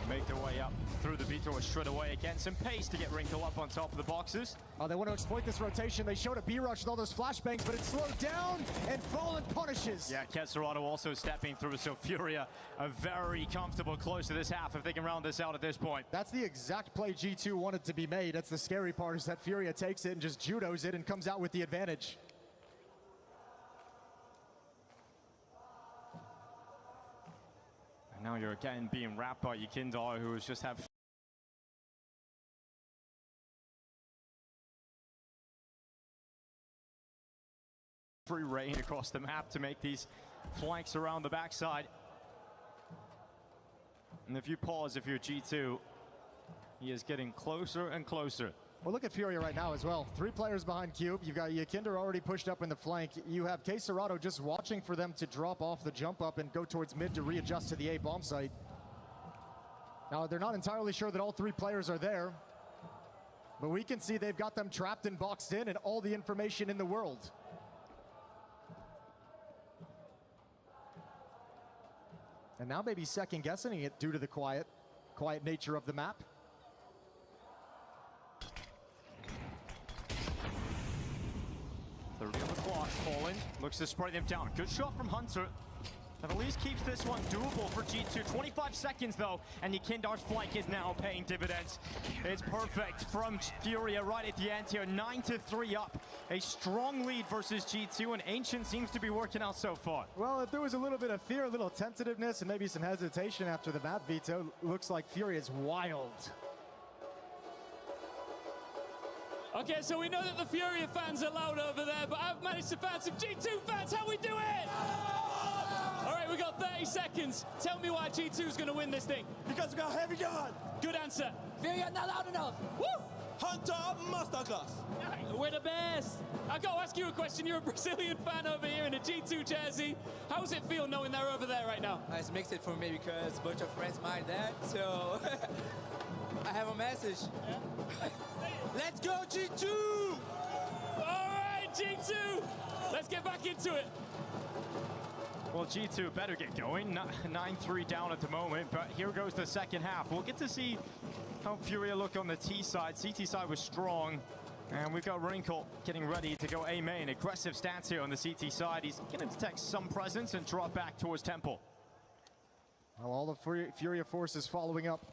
Make their way up through the B-Tor straight away. Again, some pace to get Wrinkle up on top of the boxes. They want to exploit this rotation. They showed a B-rush with all those flashbangs, but it's slowed down, and Fallen punishes. Yeah, Kesserado also stepping through, so Furia are very comfortable close to this half if they can round this out at this point. That's the exact play G2 wanted to be made. That's the scary part, is that Furia takes it and just judos it and comes out with the advantage. And now you're again being wrapped by Yakinder, who has just have free reign across the map to make these flanks around the backside. And if you pause, if you're G2, he is getting closer and closer. Well, look at Furia right now as well. 3 players behind Cube. You've got Yakinder already pushed up in the flank. You have Kesserado just watching for them to drop off the jump up and go towards mid to readjust to the A bomb site. Now, they're not entirely sure that all 3 players are there, but we can see they've got them trapped and boxed in and all the information in the world. And now maybe second guessing it due to the quiet nature of the map. 30 on the clock, Fallen looks to spray them down. Good shot from Hunter. That at least keeps this one doable for G2. 25 seconds though, and Yakindar's flank is now paying dividends. It's perfect from Furia right at the end here. 9-3 up. A strong lead versus G2, and Ancient seems to be working out so far. Well, if there was a little bit of fear, a little tentativeness, and maybe some hesitation after the map veto, looks like Furia is wild. Okay, so we know that the Furia fans are loud over there, but I've managed to find some G2 fans. How we do it? All right, we got 30 seconds. Tell me why G2 is going to win this thing. Because we got Heavy God. Good answer. Furia not loud enough. Woo! Hunter masterclass. We're the best. I got to ask you a question. You're a Brazilian fan over here in a G2 jersey. How does it feel knowing they're over there right now? It's mixed for me because a bunch of friends mine there, so I have a message. Yeah. Let's go G2! All right, G2. Let's get back into it. Well, G2 better get going. 9-3 down at the moment, but here goes the second half. We'll get to see how Furia look on the T side. CT side was strong, and we've got Wrinkle getting ready to go A main. Aggressive stance here on the CT side. He's going to detect some presence and drop back towards Temple. Well, all the Furia forces following up.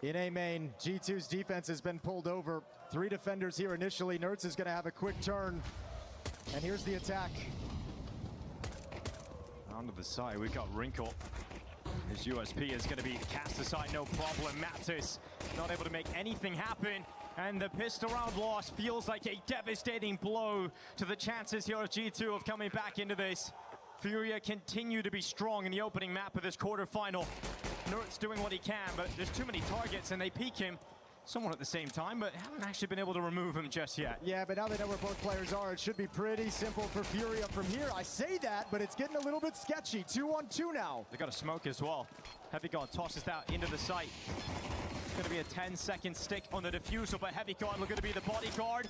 In A main, G2's defense has been pulled over. 3 defenders here initially. Nerds is going to have a quick turn. And here's the attack. Onto the side, we've got Wrinkle. His USP is going to be cast aside, no problem. Mattis not able to make anything happen. And the pistol round loss feels like a devastating blow to the chances here of G2 of coming back into this. Furia continue to be strong in the opening map of this quarterfinal. Nert's doing what he can, but there's too many targets and they peek him somewhat at the same time, but haven't actually been able to remove him just yet. Yeah, but now they know where both players are. It should be pretty simple for Furia from here. I say that, but it's getting a little bit sketchy. 2-on-2 now. They got a smoke as well. Heavy God tosses that into the site. going to be a 10-second stick on the defusal, but Heavy God looking to be the bodyguard.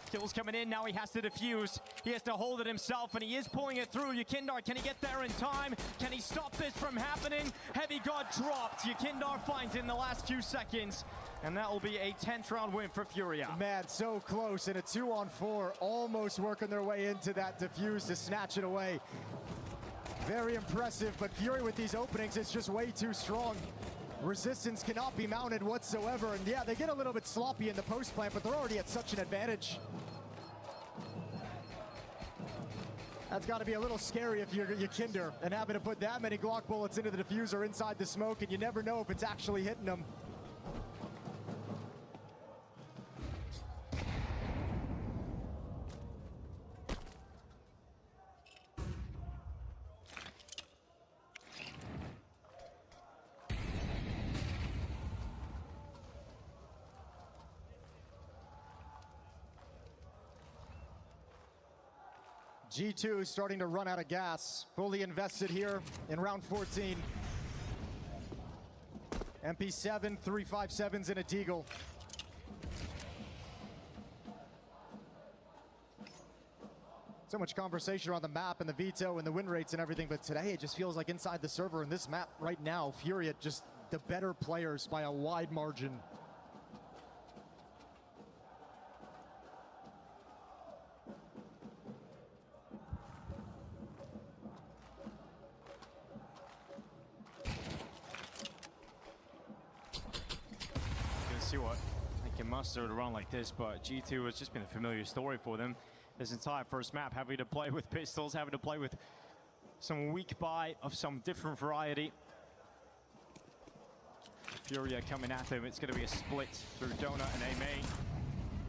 Kills coming in, now he has to defuse. He has to hold it himself, and he is pulling it through. Yakindar, can he get there in time? Can he stop this from happening? Heavy God dropped. Yakindar finds it in the last few seconds, and that will be a 10th round win for Furia. Man, so close, and a 2-on-4, almost working their way into that defuse to snatch it away. Very impressive, but Fury with these openings is just way too strong. Resistance cannot be mounted whatsoever, and yeah, they get a little bit sloppy in the post plant, but they're already at such an advantage. That's got to be a little scary if you're Yakinder and having to put that many Glock bullets into the diffuser inside the smoke, and you never know if it's actually hitting them. G2 starting to run out of gas, fully invested here in round 14. MP7, 357s, and a Deagle. So much conversation around the map and the veto and the win rates and everything, but today it just feels like inside the server in this map right now, Furia just the better players by a wide margin. See what they can muster it around like this, but G2 has just been a familiar story for them this entire first map, having to play with pistols, having to play with some weak buy of some different variety. Furia coming at them, it's going to be a split through Donut and A-Main.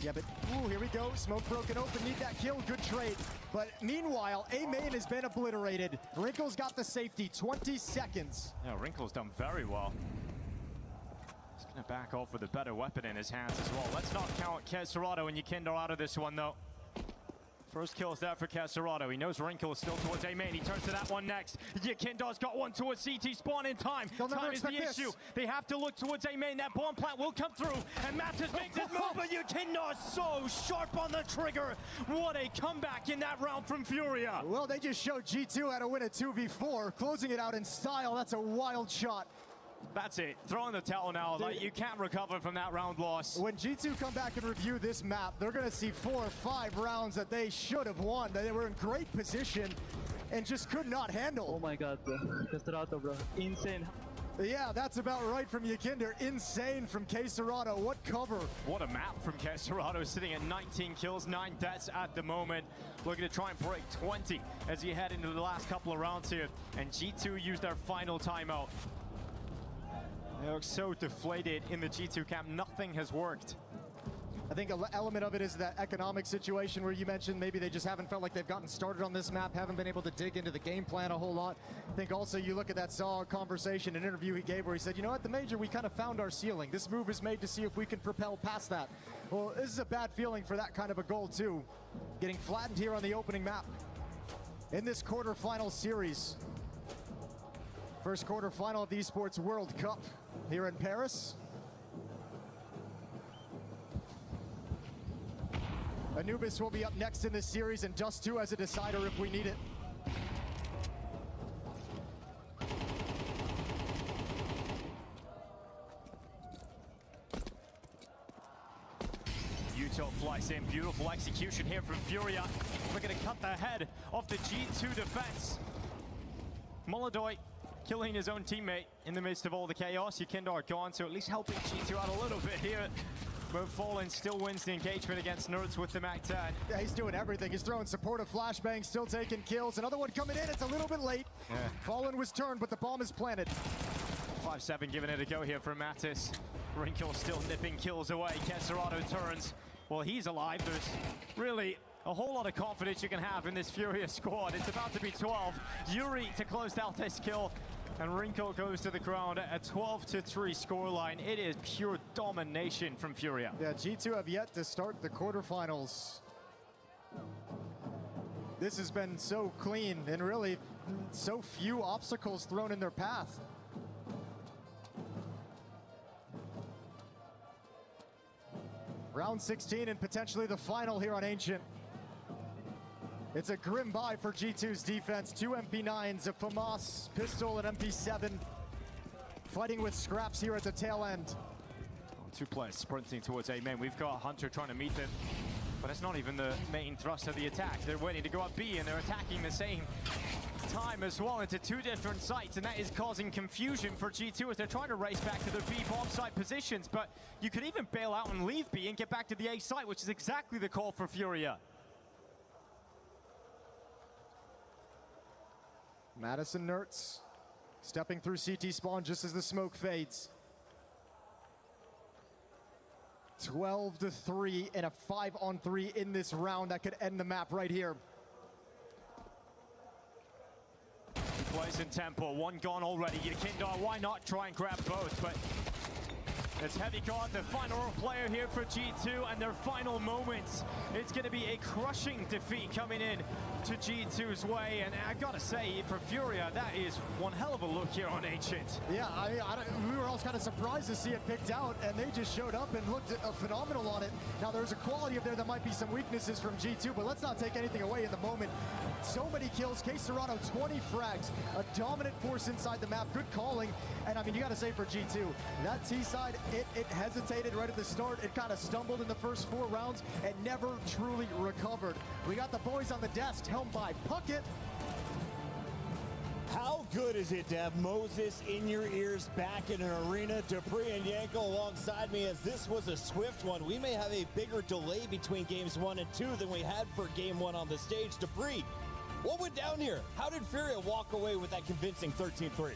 Yeah, but ooh, here we go, smoke broken open, need that kill, good trade. But meanwhile, A-Main has been obliterated. Wrinkle's got the safety, 20 seconds. Yeah, Wrinkle's done very well. Gonna back off with a better weapon in his hands as well. Let's not count Kesserado and Yakinder out of this one though. First kill is there for Kesserado. He knows Wrinkle is still towards A-Main. He turns to that one next. Yakinder's got one towards CT spawn in time. Time is the issue. They have to look towards A-Main. That bomb plant will come through. And Mattis makes his move, but Yakinder so sharp on the trigger. What a comeback in that round from Furia. Well, they just showed G2 how to win a 2v4. Closing it out in style. That's a wild shot. That's it. Throwing the towel now. Like, you can't recover from that round loss. When G2 come back and review this map, they're going to see 4 or 5 rounds that they should have won. They were in great position and just could not handle. Oh my god, bro. Kesserado, bro. Insane. Yeah, that's about right from Yakinder. Insane from Kesserado. What cover. What a map from Kesserado, sitting at 19 kills, 9 deaths at the moment. Looking to try and break 20 as you head into the last couple of rounds here. And G2 used their final timeout. They look so deflated in the G2 camp. Nothing has worked. I think an element of it is that economic situation where you mentioned maybe they just haven't felt like they've gotten started on this map, haven't been able to dig into the game plan a whole lot. I think also you look at that Saw conversation, an interview he gave where he said, you know, at the major, we kind of found our ceiling. This move is made to see if we can propel past that. Well, this is a bad feeling for that kind of a goal too. Getting flattened here on the opening map in this quarterfinal series. First quarterfinal of the Esports World Cup here in Paris. Anubis will be up next in this series, and Dust 2 as a decider if we need it. Utah flies in. Beautiful execution here from Furia. We're going to cut the head off the G2 defense. Molodoy killing his own teammate in the midst of all the chaos. Yakinder gone, so at least helping G2 out a little bit here. But Fallen still wins the engagement against Nerds with the MAC-10. Yeah, he's doing everything. He's throwing supportive flashbangs, still taking kills. Another one coming in. It's a little bit late. Yeah. Fallen was turned, but the bomb is planted. 5-7 giving it a go here from Mattis. Wrinkle still nipping kills away. Kesserado turns. Well, he's alive. There's really a whole lot of confidence you can have in this Furious squad. It's about to be 12. Yuri to close out this kill. And Wrinkle goes to the ground at a 12-3 scoreline. It is pure domination from Furia. Yeah, G2 have yet to start the quarterfinals. This has been so clean and really so few obstacles thrown in their path. Round 16 and potentially the final here on Ancient. It's a grim buy for G2's defense. 2 MP9s, a FAMAS pistol, and MP7. Fighting with scraps here at the tail end. Two players sprinting towards A main. We've got Hunter trying to meet them, but it's not even the main thrust of the attack. They're waiting to go up B, and they're attacking the same time as well into two different sites, and that is causing confusion for G2 as they're trying to race back to their B bomb site positions. But you could even bail out and leave B and get back to the A site, which is exactly the call for Furia. Madison Nertz stepping through CT spawn just as the smoke fades. 12-3 and a 5-on-3 in this round that could end the map right here. Two plays in tempo, one gone already. Yekindar, why not try and grab both? But it's HeavyGod, the final player here for G2, and their final moments. It's going to be a crushing defeat coming in to G2's way, and I gotta say, for Furia, that is one hell of a look here on Ancient. Yeah, we were all kind of surprised to see it picked out, and they just showed up and looked phenomenal on it. Now, there's a quality up there that might be some weaknesses from G2, but let's not take anything away in the moment. So many kills, K Serrano 20 frags, a dominant force inside the map, good calling, and I mean, you gotta say for G2, that T side, it hesitated right at the start. It kind of stumbled in the first 4 rounds and never truly recovered. We got the boys on the desk, helmed by Puckett. How good is it to have Moses in your ears back in an arena? Dupree and Yanko alongside me, as this was a swift one. We may have a bigger delay between games 1 and 2 than we had for game 1 on the stage. Dupree, what went down here? How did Furia walk away with that convincing 13-3?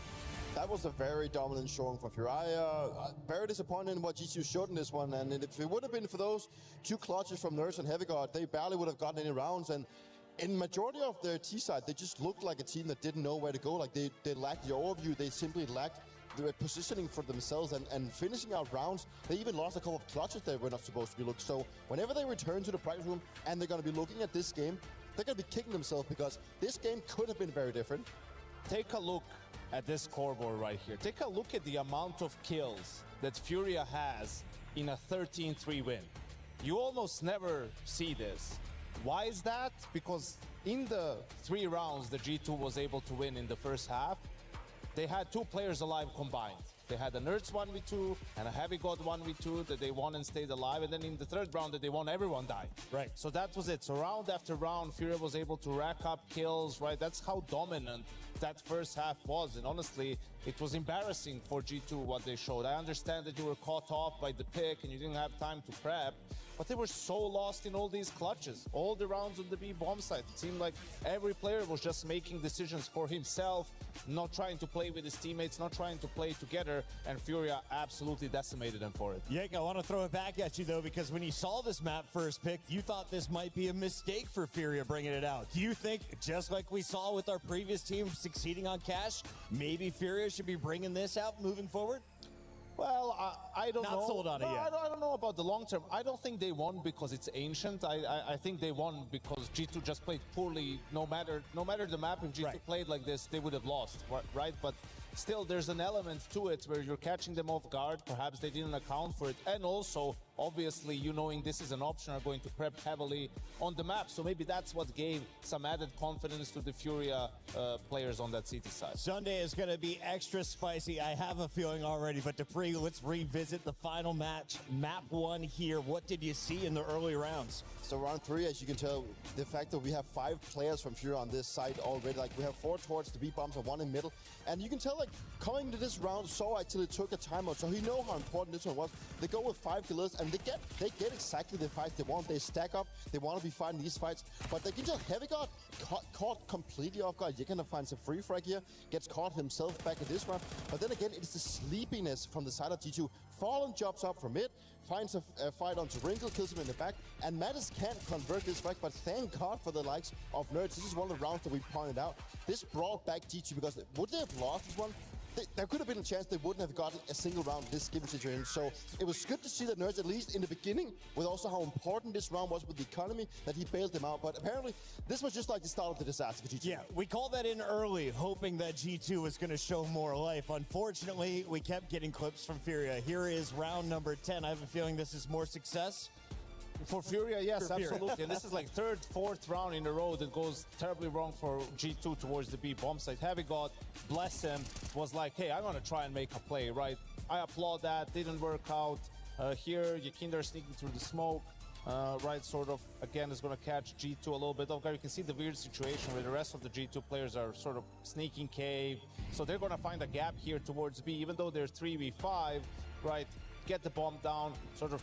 That was a very dominant showing for Furia. Very disappointed in what G2 showed in this one, and if it would have been for those 2 clutches from Nertz and HeavyGod, they barely would have gotten any rounds. And in majority of their T side, they just looked like a team that didn't know where to go. Like they lacked the overview. They simply lacked the positioning for themselves and finishing out rounds. They even lost a couple of clutches that were not supposed to be looked. So whenever they return to the practice room and they're going to be looking at this game, they're going to be kicking themselves because this game could have been very different. Take a look at this scoreboard right here. Take a look at the amount of kills that Furia has in a 13-3 win. You almost never see this. Why is that? Because in the 3 rounds that G2 was able to win in the first half, they had 2 players alive combined. They had a Nertz 1v2 and a HeavyGod 1v2 that they won and stayed alive, and then in the 3rd round that they won, everyone died. Right. So that was it. So round after round, Furia was able to rack up kills, right? That's how dominant that first half was, and honestly, it was embarrassing for G2 what they showed. I understand that you were caught off by the pick and you didn't have time to prep, but they were so lost in all these clutches, all the rounds on the B bomb site. It seemed like every player was just making decisions for himself, not trying to play with his teammates, not trying to play together, and Furia absolutely decimated them for it. Yank, I want to throw it back at you though, because when you saw this map first picked, you thought this might be a mistake for Furia bringing it out. Do you think, just like we saw with our previous team succeeding on Cash, maybe Furia should be bringing this out moving forward? Well, I don't know. Not sold on it yet. I don't know about the long term. I don't think they won because it's Ancient. I think they won because G2 just played poorly. No matter the map, if G2 played like this, they would have lost, right? But still, there's an element to it where you're catching them off guard. Perhaps they didn't account for it. And also, obviously, you knowing this is an option are going to prep heavily on the map. So maybe that's what gave some added confidence to the Furia players on that CT side. Sunday is going to be extra spicy. I have a feeling already. But Dupree, let's revisit the final match. Map 1 here. What did you see in the early rounds? So round 3, as you can tell, the fact that we have 5 players from Furia on this side already, like we have 4 towards the B bombs and 1 in middle. And you can tell, like, coming to this round, so actually took a timeout, so he know how important this one was. They go with 5 killers, and they get exactly the fights they want. They stack up, they want to be fighting these fights, but they can just HeavyGod caught completely off guard. You're gonna find some free frag here, gets caught himself back in this round. But then again, it's the sleepiness from the side of G2. Fallen jumps up from mid, finds a fight onto Wrinkle, kills him in the back, and Mattis can't convert this frag, but thank God for the likes of Nertz. This is one of the rounds that we pointed out. This brought back G2 because would they have lost this one? There could have been a chance they wouldn't have gotten a single round in this given situation. So it was good to see that Nertz, at least in the beginning, with also how important this round was with the economy, that he bailed them out. But apparently, this was just like the start of the disaster for G2. Yeah, we called that in early, hoping that G2 was going to show more life. Unfortunately, we kept getting clips from Furia. Here is round number 10. I have a feeling this is more success For Furia, yes, For Furia. absolutely. And this is like third, fourth round in a row that goes terribly wrong for G2 towards the B bomb site. Heavy God, bless him, was like, hey, I'm gonna try and make a play, right? I applaud that, didn't work out. Here, Yakinder sneaking through the smoke. Right, sort of, again, is going to catch G2 a little bit. Okay, you can see the weird situation where the rest of the G2 players are sort of sneaking cave. So they're going to find a gap here towards B, even though they're 3v5, right? Get the bomb down, sort of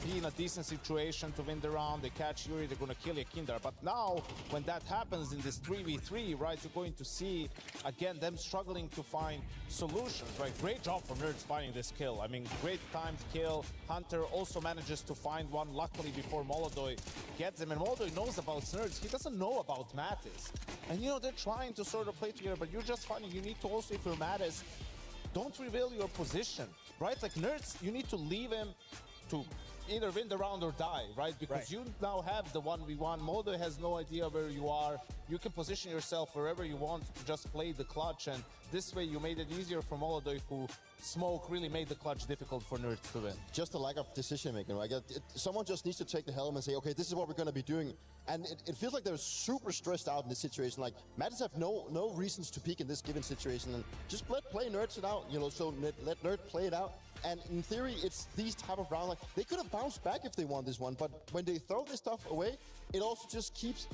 be in a decent situation to win the round. They catch Yuri, they're going to kill Yakinder. But now, when that happens in this 3v3, right, you're going to see, again, them struggling to find solutions, right? Great job from Nerds finding this kill. I mean, great timed kill. Hunter also manages to find one, luckily, before Molodoy gets him. And Molodoy knows about Nerds. He doesn't know about Mattis. And, you know, they're trying to sort of play together, but you're just finding you need to also, if you're Mattis, don't reveal your position, right? Like, Nerds, you need to leave him to either win the round or die, right? Because you now have the 1v1. Modo has no idea where you are. You can position yourself wherever you want to just play the clutch, and this way you made it easier for Molodoy, who smoke really made the clutch difficult for Nerds to win. Just a lack of decision making, right? Someone just needs to take the helm and say, okay, this is what we're going to be doing. And it feels like they're super stressed out in this situation. Like, Mattis have no reasons to peek in this given situation, and just play Nerds it out, you know, so let Nerd play it out. And in theory, it's these type of rounds, like, they could have bounced back if they won this one, but when they throw this stuff away, it also just keeps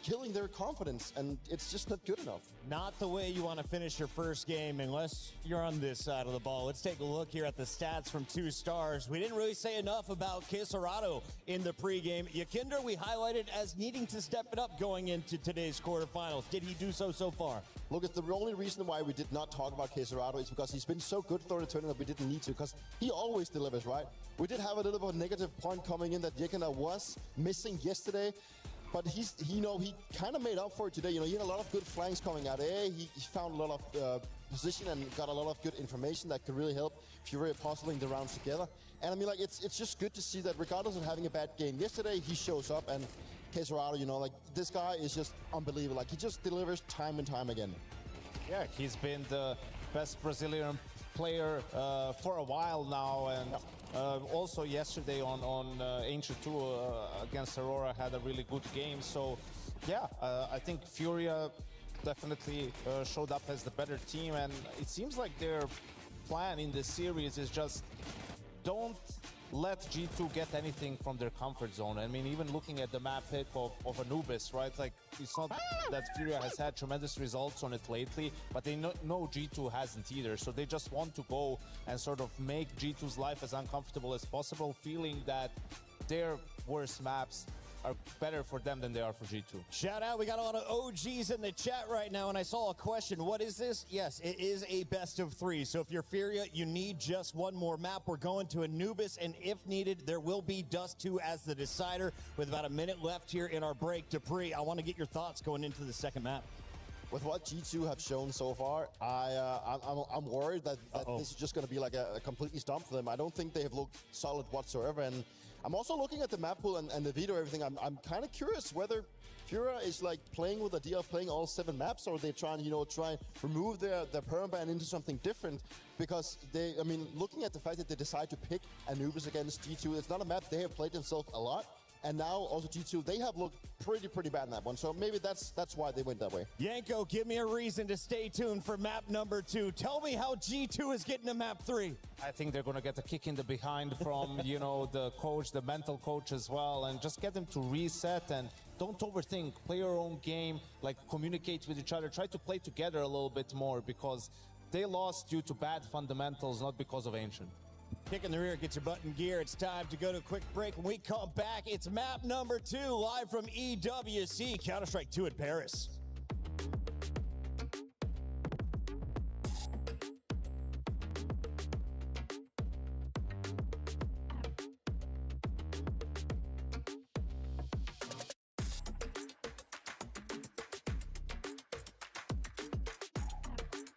killing their confidence, and it's just not good enough. Not the way you want to finish your first game unless you're on this side of the ball. Let's take a look here at the stats from 2 stars. We didn't really say enough about Kisarado in the pregame. Yakinder, we highlighted as needing to step it up going into today's quarterfinals. Did he do so far? Look, it's the only reason why we did not talk about Kisarado is because he's been so good through the tournament that we didn't need to, because he always delivers, right? We did have a little bit of a negative point coming in that Yakinder was missing yesterday. But he kind of made up for it today. You know, he had a lot of good flanks coming out. He found a lot of position and got a lot of good information that could really help Furia puzzling the rounds together. And I mean, like, it's just good to see that regardless of having a bad game yesterday, he shows up. And Kesarado, you know, like, this guy is just unbelievable. Like, he just delivers time and time again. Yeah, he's been the best Brazilian player for a while now, and also yesterday on Ancient 2 against Aurora had a really good game. So yeah, I think Furia definitely showed up as the better team, and it seems like their plan in this series is just don't let G2 get anything from their comfort zone. I mean, even looking at the map pick of Anubis, right? Like, it's not that Furia has had tremendous results on it lately, but they know G2 hasn't either. So they just want to go and sort of make G2's life as uncomfortable as possible, feeling that their worst maps are better for them than they are for G2. Shout out, we got a lot of OGs in the chat right now, and I saw a question. What is this? Yes, it is a best of 3. So if you're Furia, you need just one more map. We're going to Anubis, and if needed, there will be Dust 2 as the decider. With about a minute left here in our break, Dupree, I want to get your thoughts going into the second map. With what G2 have shown so far, I'm worried that this is just going to be like a completely stomp for them. I don't think they have looked solid whatsoever, and I'm also looking at the map pool and the video, everything. I'm kind of curious whether Furia is like playing with the idea of playing all 7 maps, or are they trying, you know, try and remove their permaban into something different? Because I mean, looking at the fact that they decide to pick Anubis against G2, it's not a map they have played themselves a lot. And now also G2, they have looked pretty bad in that one. So maybe that's why they went that way. Yanko, give me a reason to stay tuned for map number 2. Tell me how G2 is getting to map 3. I think they're going to get a kick in the behind from, you know, the coach, the mental coach as well, and just get them to reset and don't overthink. Play your own game, like, communicate with each other. Try to play together a little bit more, because they lost due to bad fundamentals, not because of Ancient. Kick in the rear, get your butt in gear. It's time to go to a quick break. When we come back, it's map number 2, live from EWC, Counter-Strike 2 in Paris.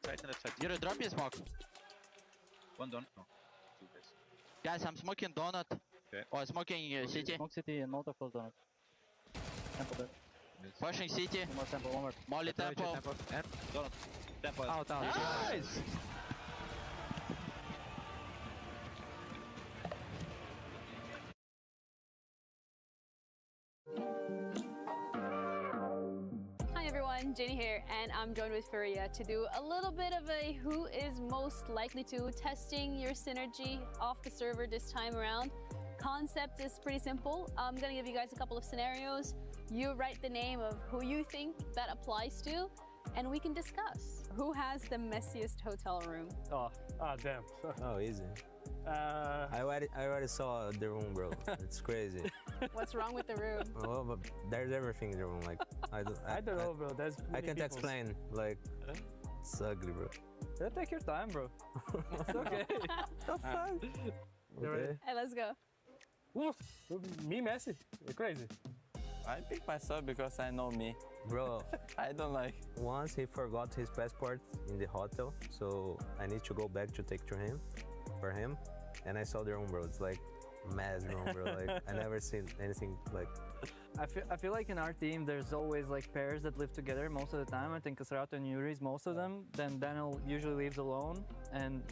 Right on the side. Yuri, drop your smoke. One donut. No. Guys, I'm smoking donut. Okay. Or smoking city. Smoke city and molotov close donut. Temple dead. Pushing city. One more temple, one more. Molly temple. And Donut. Temple. Out. Nice! everyone, Jenny here, and I'm joined with Furia to do a little bit of a who is most likely to, testing your synergy off the server this time around. Concept is pretty simple. I'm gonna give you guys a couple of scenarios. You write the name of who you think that applies to, and we can discuss. Who has the messiest hotel room? Oh damn. Oh, easy. I already saw the room, bro. It's crazy. What's wrong with the room? Well, but there's everything in the room. Like I don't know, bro. There's I can't explain. Like it's ugly, bro. Yeah, take your time, bro. It's okay. Have fun. Okay. Hey, let's go. Oof, me, Messi. You're crazy. I pick myself because I know me. Bro, I don't like. Once he forgot his passport in the hotel, so I need to go back to take to him, for him, and I saw the room, bro. It's like mad room, bro. Like I never seen anything like. I feel like in our team there's always like pairs that live together most of the time. I think Kasrato and Yuri is most of them. Then Daniel usually lives alone, and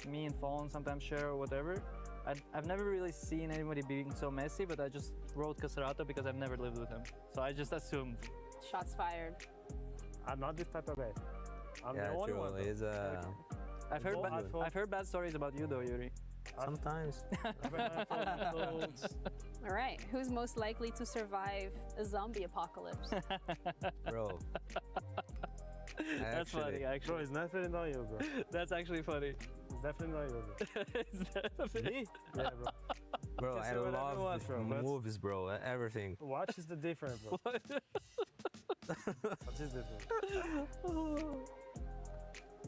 me and Fallen sometimes share or whatever. I've never really seen anybody being so messy, but I just wrote Kasrato because I've never lived with him. So I just assumed. Shots fired. I'm not this type of guy. I'm Yeah, the only true. one. He's I've heard bad stories about you though, Yuri. Sometimes. All right, who's most likely to survive a zombie apocalypse? Bro. That's funny, actually. Bro, it's definitely not you, bro. That's actually funny. It's definitely not you, bro. It's definitely Me? Yeah, bro. Bro, You can I say whatever you love want, bro, but movies, bro. Everything. Watch is the different, bro. Watch is different.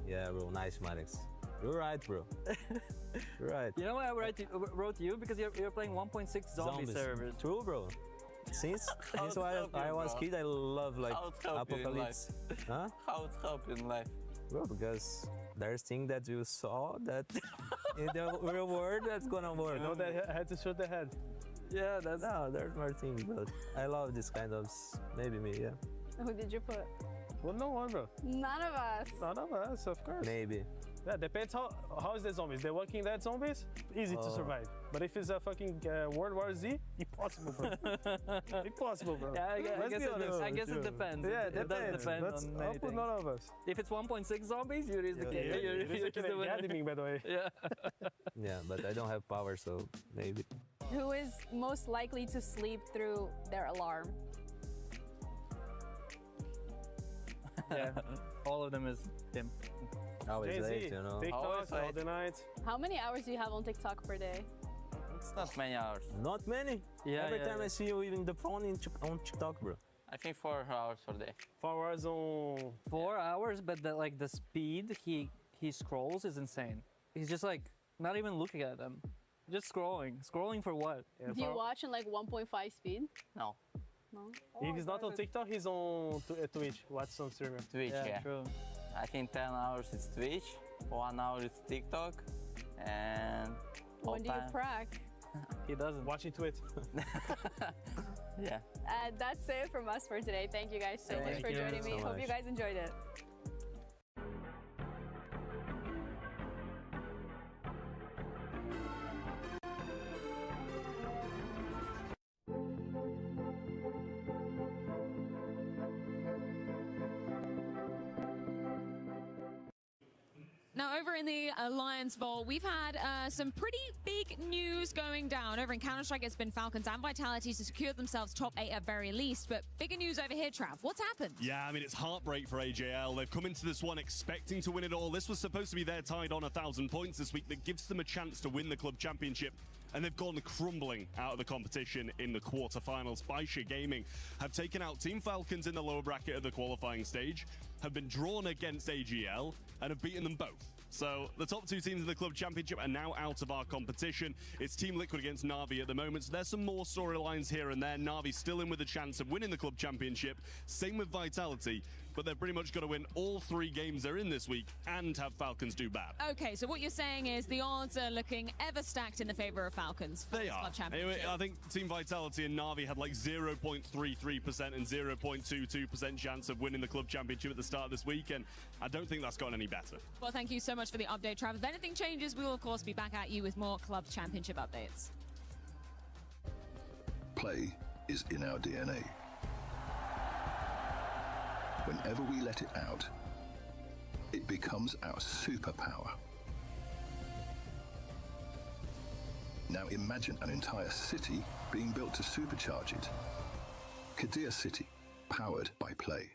Yeah, bro. Nice, Maddox. You're right, bro. You're right. You know why I wrote you? Because you're playing 1.6 zombie servers. True, bro. Since I was kid, I love like apocalypse. Huh? How it help in life? Bro, because there's things that you saw that in the real world that's gonna work. You know that I had to shoot the head. Yeah, that's. No, there's more things, but I love this kind of maybe me, yeah. Who did you put? Well, no one, bro. None of us. None of us, of course. Maybe. Yeah, depends how is the zombies. The Walking Dead zombies, easy to survive. But if it's a fucking World War Z, impossible, bro. Impossible, bro. Yeah, I guess it depends. Yeah, it does depend on many things. None of us. If it's 1.6 zombies, Yuri is the king. Yuri is the winner. By the way. Yeah. Yeah, but I don't have power, so maybe. Who is most likely to sleep through their alarm? Yeah, all of them is him. Always Jay-Z, late, you know. TikTok all the night. How many hours do you have on TikTok per day? It's not many hours. Not many. Yeah, Every time I see you using the phone on TikTok, bro. I think 4 hours per day. 4 hours on. 4 hours, but the speed he scrolls is insane. He's just like not even looking at them, just scrolling. Scrolling for what? Do you watch in like 1.5 speed? No. No. If he's not on TikTok, he's on Twitch. Watch some streamer. Twitch, yeah. True. I think 10 hours is Twitch, 1 hour is TikTok, and When do you crack? He doesn't. Watching Twitch. Yeah. That's it from us for today. Thank you guys so much for joining me. Hope you guys enjoyed it. Now, over in the Alliance Vault, we've had some pretty big news going down. Over in Counter-Strike, it's been Falcons and Vitality to secure themselves top 8 at very least. But bigger news over here, Trav. What's happened? Yeah, I mean, it's heartbreak for AJL. They've come into this one expecting to win it all. This was supposed to be their tied on 1,000 points this week that gives them a chance to win the club championship. And they've gone crumbling out of the competition in the quarterfinals. Baisha Gaming have taken out Team Falcons in the lower bracket of the qualifying stage, have been drawn against AGL, and have beaten them both. So the top 2 teams in the club championship are now out of our competition. It's Team Liquid against Na'Vi at the moment. So there's some more storylines here and there. Na'Vi still in with a chance of winning the club championship. Same with Vitality. But they've pretty much got to win all 3 games they're in this week and have Falcons do bad. Okay, so what you're saying is the odds are looking ever stacked in the favor of Falcons. They are. Anyway, I think Team Vitality and Na'Vi had like 0.33% and 0.22% chance of winning the club championship at the start of this week, and I don't think that's gotten any better. Well, thank you so much for the update, Trav. If anything changes, we will, of course, be back at you with more club championship updates. Play is in our DNA. Whenever we let it out, it becomes our superpower. Now imagine an entire city being built to supercharge it. Kadir City, powered by play.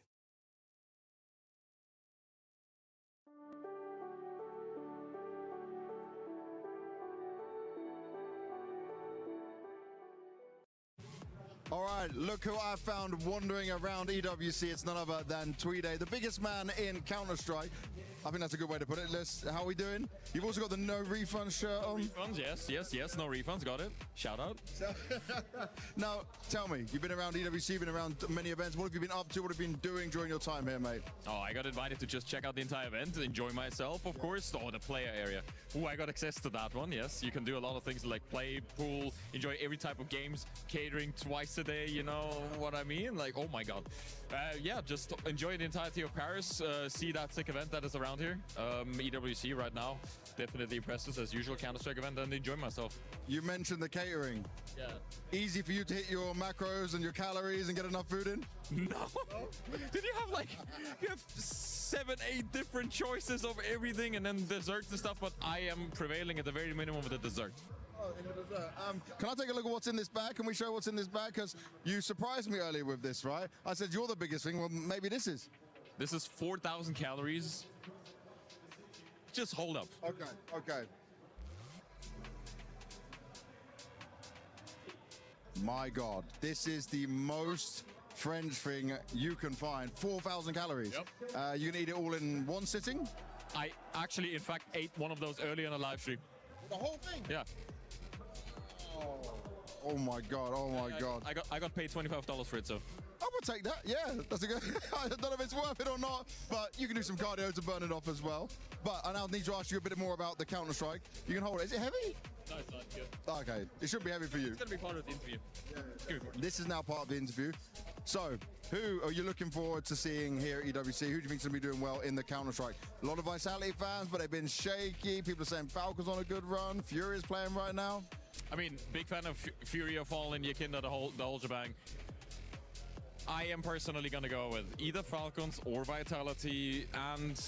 All right, look who I found wandering around EWC. It's none other than Tweede, the biggest man in Counter-Strike. I think that's a good way to put it. How are we doing? You've also got the no refund shirt on. Refunds, yes, no refunds, got it. Shout out. Now, tell me, you've been around EWC, you've been around many events. What have you been up to? What have you been doing during your time here, mate? Oh, I got invited to just check out the entire event, enjoy myself, of course. Oh, the player area. Oh, I got access to that one, yes. You can do a lot of things like play, pool, enjoy every type of games, catering twice a day, you know what I mean? Like, oh my god. Yeah, just enjoy the entirety of Paris, see that sick event that is around here. EWC right now, definitely impressive as usual Counter-Strike event, and enjoy myself. You mentioned the catering. Yeah. Easy for you to hit your macros and your calories and get enough food in? No. Did you have you have 7, 8 different choices of everything and then desserts and stuff, but I am prevailing at the very minimum of the dessert. Oh, in the dessert. Can I take a look at what's in this bag? Can we show what's in this bag? Because you surprised me earlier with this, right? I said you're the biggest thing. Well, maybe this is. This is 4,000 calories. Just hold up. Okay. My God, this is the most French thing you can find. 4,000 calories. Yep. You can eat it all in one sitting? I actually, in fact, ate one of those early on a live stream. The whole thing? Yeah. Oh my God, oh my God. I got paid $25 for it, so. I would take that, yeah. That's a good. I don't know if it's worth it or not, but you can do some cardio to burn it off as well. But I now need to ask you a bit more about the Counter-Strike. You can hold it. Is it heavy? No, it's not good. Okay, it should be heavy for you. It's going to be part of the interview. Yeah. This is now part of the interview. So, who are you looking forward to seeing here at EWC? Who do you think is going to be doing well in the Counter-Strike? A lot of Vitality fans, but they've been shaky. People are saying Falcon's on a good run. Fury is playing right now. I mean, big fan of Fury, Fallen, Yakinda, the whole shebang. I am personally going to go with either Falcons or Vitality, and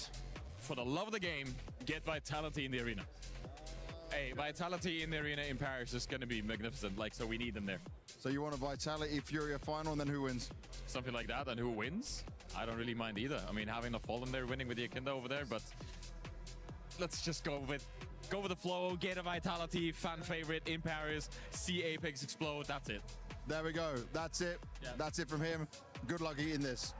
for the love of the game, get Vitality in the arena. Hey, Vitality in the arena in Paris is going to be magnificent, so we need them there. So you want a Vitality Fury final, and then who wins? Something like that, and who wins? I don't really mind either. I mean, having the Fallen there winning with the Yakinda over there, but let's just go with the flow, get a Vitality fan favorite in Paris, see Apex explode, that's it. There we go. That's it. Yeah. That's it from him. Good luck eating this.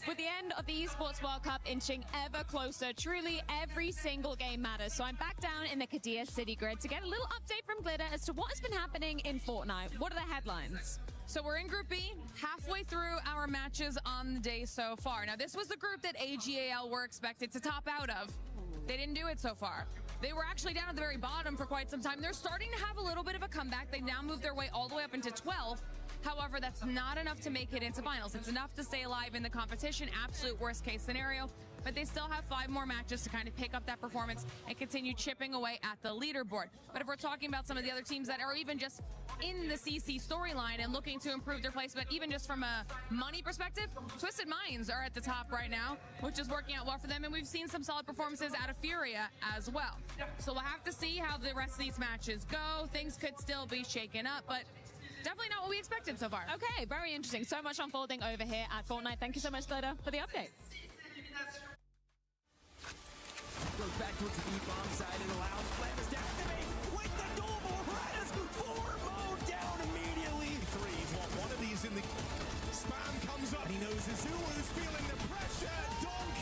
With the end of the Esports World Cup inching ever closer, truly every single game matters. So I'm back down in the Kadir City grid to get a little update from Glitter as to what has been happening in Fortnite. What are the headlines? So we're in Group B, halfway through our matches on the day so far. Now, this was the group that AGAL were expected to top out of. They didn't do it so far. They were actually down at the very bottom for quite some time. They're starting to have a little bit of a comeback. They now moved their way all the way up into 12th. However, that's not enough to make it into finals. It's enough to stay alive in the competition, absolute worst case scenario, but they still have 5 more matches to kind of pick up that performance and continue chipping away at the leaderboard. But if we're talking about some of the other teams that are even just in the CC storyline and looking to improve their placement, even just from a money perspective, Twisted Minds are at the top right now, which is working out well for them, and we've seen some solid performances out of Furia as well. So we'll have to see how the rest of these matches go. Things could still be shaken up, but definitely not what we expected so far. Okay, very interesting. So much unfolding over here at Fortnite. Thank you so much, Glitter, for the update. Goes back towards the B-bomb side and allows Flammers to activate with the dual Radis 4 mode down immediately. Threes want one of these in the spam comes up. He knows Azul is feeling the pressure. Donk.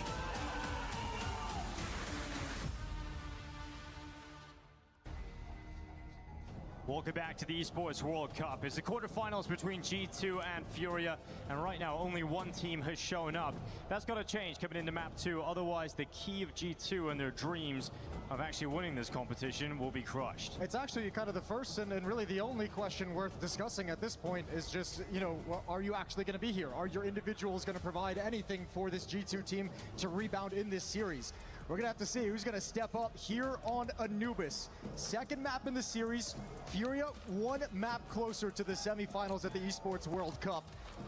Welcome back to the Esports World Cup. It's the quarterfinals between G2 and Furia, and right now only one team has shown up. That's got to change coming into map 2, otherwise the key of G2 and their dreams of actually winning this competition will be crushed. It's actually kind of the first and really the only question worth discussing at this point is just, you know, are you actually going to be here? Are your individuals going to provide anything for this G2 team to rebound in this series? We're going to have to see who's going to step up here on Anubis. Second map in the series, Furia one map closer to the semifinals at the Esports World Cup.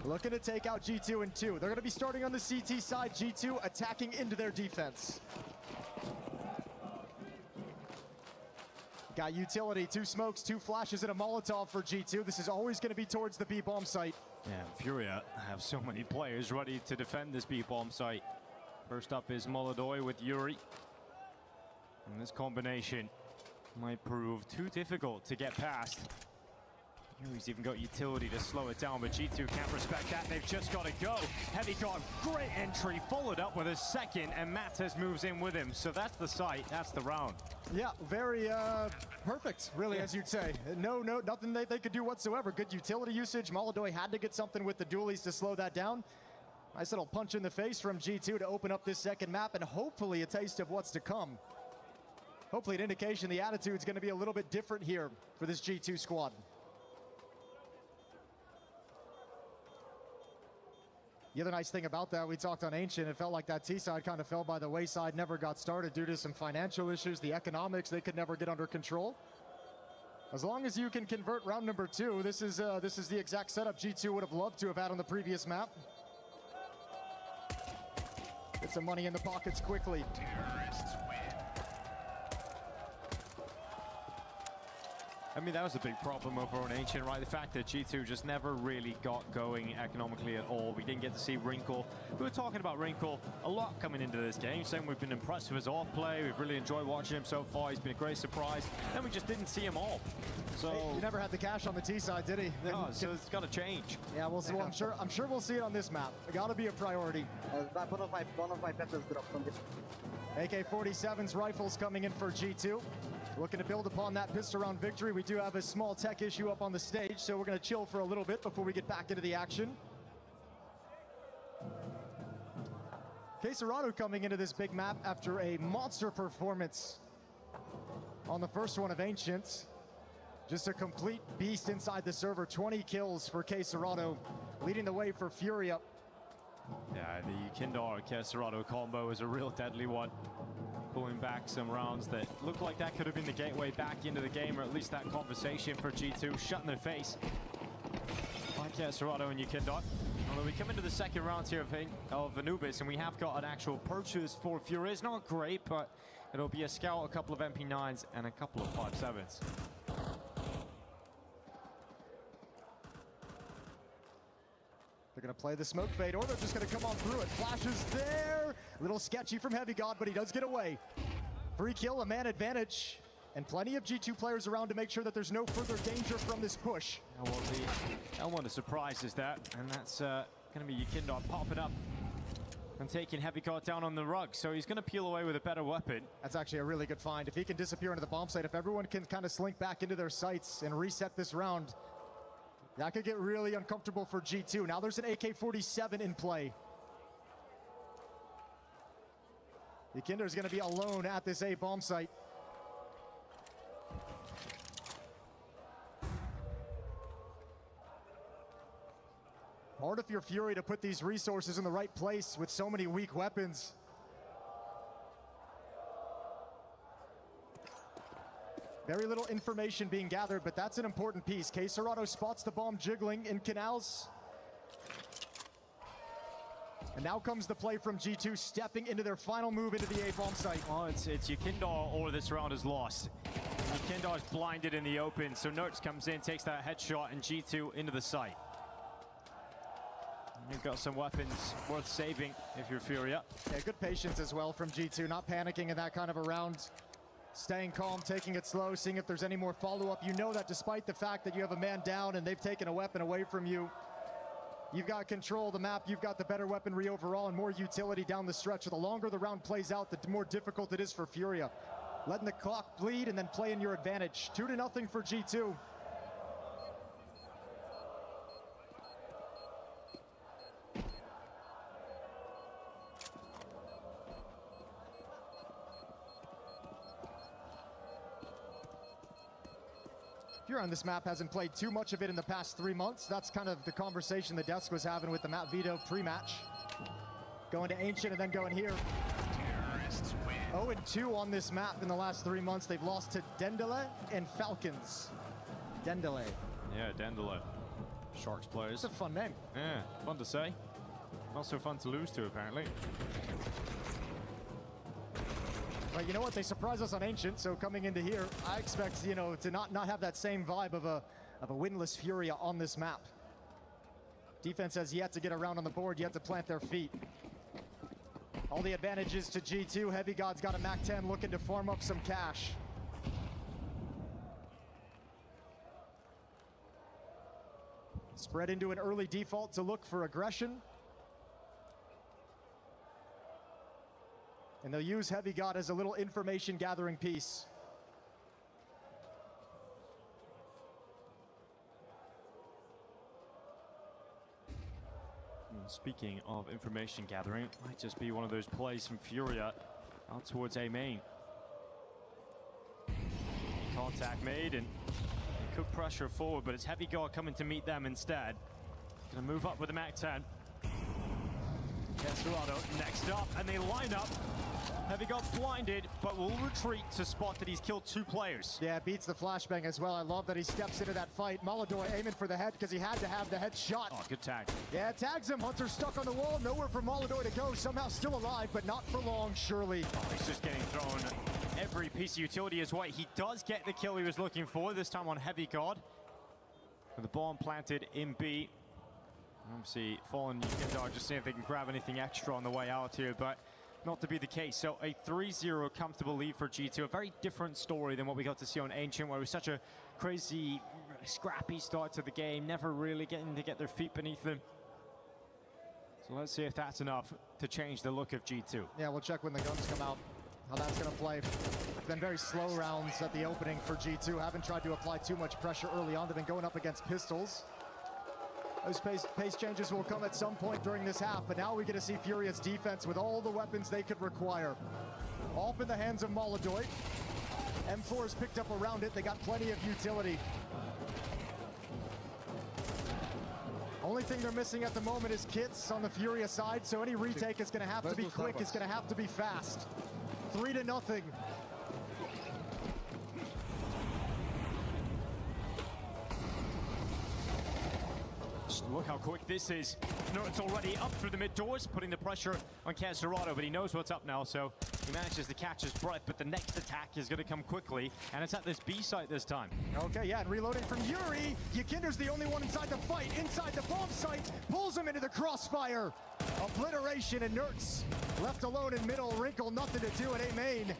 Looking to take out G2 in 2. They're going to be starting on the CT side, G2 attacking into their defense. Got utility, 2 smokes, 2 flashes, and a Molotov for G2. This is always going to be towards the B-bomb site. Yeah, Furia have so many players ready to defend this B-bomb site. First up is Molodoi with Yuri. And this combination might prove too difficult to get past. Yuri's even got utility to slow it down, but G2 can't respect that. They've just got to go. Heavy got great entry, followed up with a second, and Mattez moves in with him. So that's the site, that's the round. Yeah, very perfect, really, as you'd say. Nothing they could do whatsoever. Good utility usage. Molodoi had to get something with the dualies to slow that down. Nice little punch in the face from G2 to open up this second map, and hopefully a taste of what's to come. Hopefully an indication the attitude's going to be a little bit different here for this G2 squad. The other nice thing about that, we talked on Ancient, it felt like that T-side kind of fell by the wayside, never got started due to some financial issues, the economics they could never get under control. As long as you can convert round number 2, this is the exact setup G2 would have loved to have had on the previous map. Get some money in the pockets quickly. I mean, that was a big problem over on Ancient, right? The fact that G2 just never really got going economically at all. We didn't get to see Wrinkle. We were talking about Wrinkle a lot coming into this game, saying we've been impressed with his off play. We've really enjoyed watching him so far. He's been a great surprise. And we just didn't see him all. So hey, he never had the cash on the T side, did he? No, so it's got to change. Yeah, we'll see. Well, I'm sure we'll see it on this map. It got to be a priority. One of my peppers dropped from this. AK-47's rifles coming in for G2. Looking to build upon that pistol round victory. We do have a small tech issue up on the stage, so we're going to chill for a little bit before we get back into the action. Quesarado coming into this big map after a monster performance on the first one of Ancient. Just a complete beast inside the server. 20 kills for Quesarado, leading the way for Furia. Yeah, the Kindar-Quesarado combo is a real deadly one. Pulling back some rounds that looked like that could have been the gateway back into the game, or at least that conversation for G2, shutting their face by Quesarado and Yukindar. Although we come into the second round here of Anubis, and we have got an actual purchase for Fury. It's not great, but it'll be a scout, a couple of MP9s, and a couple of 5.7s. They're going to play the smoke fade, or they're just going to come on through it. Flashes there. A little sketchy from Heavy God, but he does get away. Free kill, a man advantage, and plenty of G2 players around to make sure that there's no further danger from this push. Well, one of the surprises that, and that's going to be Yukindar popping up and taking Heavy God down on the rug, so he's going to peel away with a better weapon. That's actually a really good find. If he can disappear into the bomb site, if everyone can kind of slink back into their sites and reset this round, that could get really uncomfortable for G2. Now there's an AK-47 in play. Yukindar is going to be alone at this A bomb site. Hard if you're Fury to put these resources in the right place with so many weak weapons. Very little information being gathered, but that's an important piece. Quesarado spots the bomb jiggling in canals. And now comes the play from G2, stepping into their final move into the A bomb site. Oh, it's Yukindar, or this round is lost. Yukindar's blinded in the open, so Nerds comes in, takes that headshot, and G2 into the site. You've got some weapons worth saving if you're Furia. Yeah, good patience as well from G2, not panicking in that kind of a round. Staying calm, taking it slow, seeing if there's any more follow-up. You know that despite the fact that you have a man down and they've taken a weapon away from you, you've got control of the map, you've got the better weaponry overall and more utility down the stretch. So the longer the round plays out, the more difficult it is for Furia. Letting the clock bleed and then play in your advantage. 2-0 for G2. Fury on this map hasn't played too much of it in the past 3 months. That's kind of the conversation the desk was having with the Matt Vito pre-match. Going to Ancient and then going here. 0-2 on this map in the last 3 months. They've lost to Dendele and Falcons. Dendele. Yeah, Dendele. Sharks players. It's a fun name. Yeah, fun to say. Not so fun to lose to, apparently. But you know what? They surprised us on Ancient, so coming into here, I expect, you know, to not have that same vibe of a winless Furia on this map. Defense has yet to get around on the board, yet to plant their feet. All the advantages to G2. Heavy God's got a Mac 10 looking to farm up some cash. Spread into an early default to look for aggression. And they'll use Heavy God as a little information gathering piece. Speaking of information gathering, it might just be one of those plays from Furia out towards A main. Contact made and they could pressure forward, but it's Heavy God coming to meet them instead. Gonna move up with the Mac 10. Desperado next up, and they line up. Heavy God blinded, but will retreat to spot that he's killed 2 players. Yeah, beats the flashbang as well. I love that he steps into that fight. Molodor aiming for the head because he had to have the head shot. Oh, good tag. Yeah, tags him. Hunter stuck on the wall. Nowhere for Molodor to go. Somehow still alive, but not for long, surely. Oh, he's just getting thrown every piece of utility his way. He does get the kill he was looking for, this time on Heavy God. With the bomb planted in B. Obviously, Fallen Yukindar just seeing if they can grab anything extra on the way out here, but not to be the case. So a 3-0 comfortable lead for G2. A very different story than what we got to see on Ancient, where it was such a crazy, scrappy start to the game, never really getting to get their feet beneath them. So let's see if that's enough to change the look of G2. Yeah, we'll check when the guns come out, how that's going to play. It's been very slow rounds at the opening for G2. Haven't tried to apply too much pressure early on. They've been going up against pistols. Those pace changes will come at some point during this half, but now we get to see Furia's defense with all the weapons they could require. Off in the hands of Molodor. M4 is picked up around it. They got plenty of utility. Only thing they're missing at the moment is kits on the Furia side, so any retake is going to have to be quick. It's going to have to be fast. 3-0. Look how quick this is. No, it's already up through the mid doors, putting the pressure on Desperado, but he knows what's up now, so he manages to catch his breath, but the next attack is going to come quickly, and it's at this B site this time. Okay, yeah, and reloading from Yuri. Yukinder's the only one inside the fight, inside the bomb site, pulls him into the crossfire. Obliteration, and Nertz left alone in middle. Wrinkle, nothing to do at A main.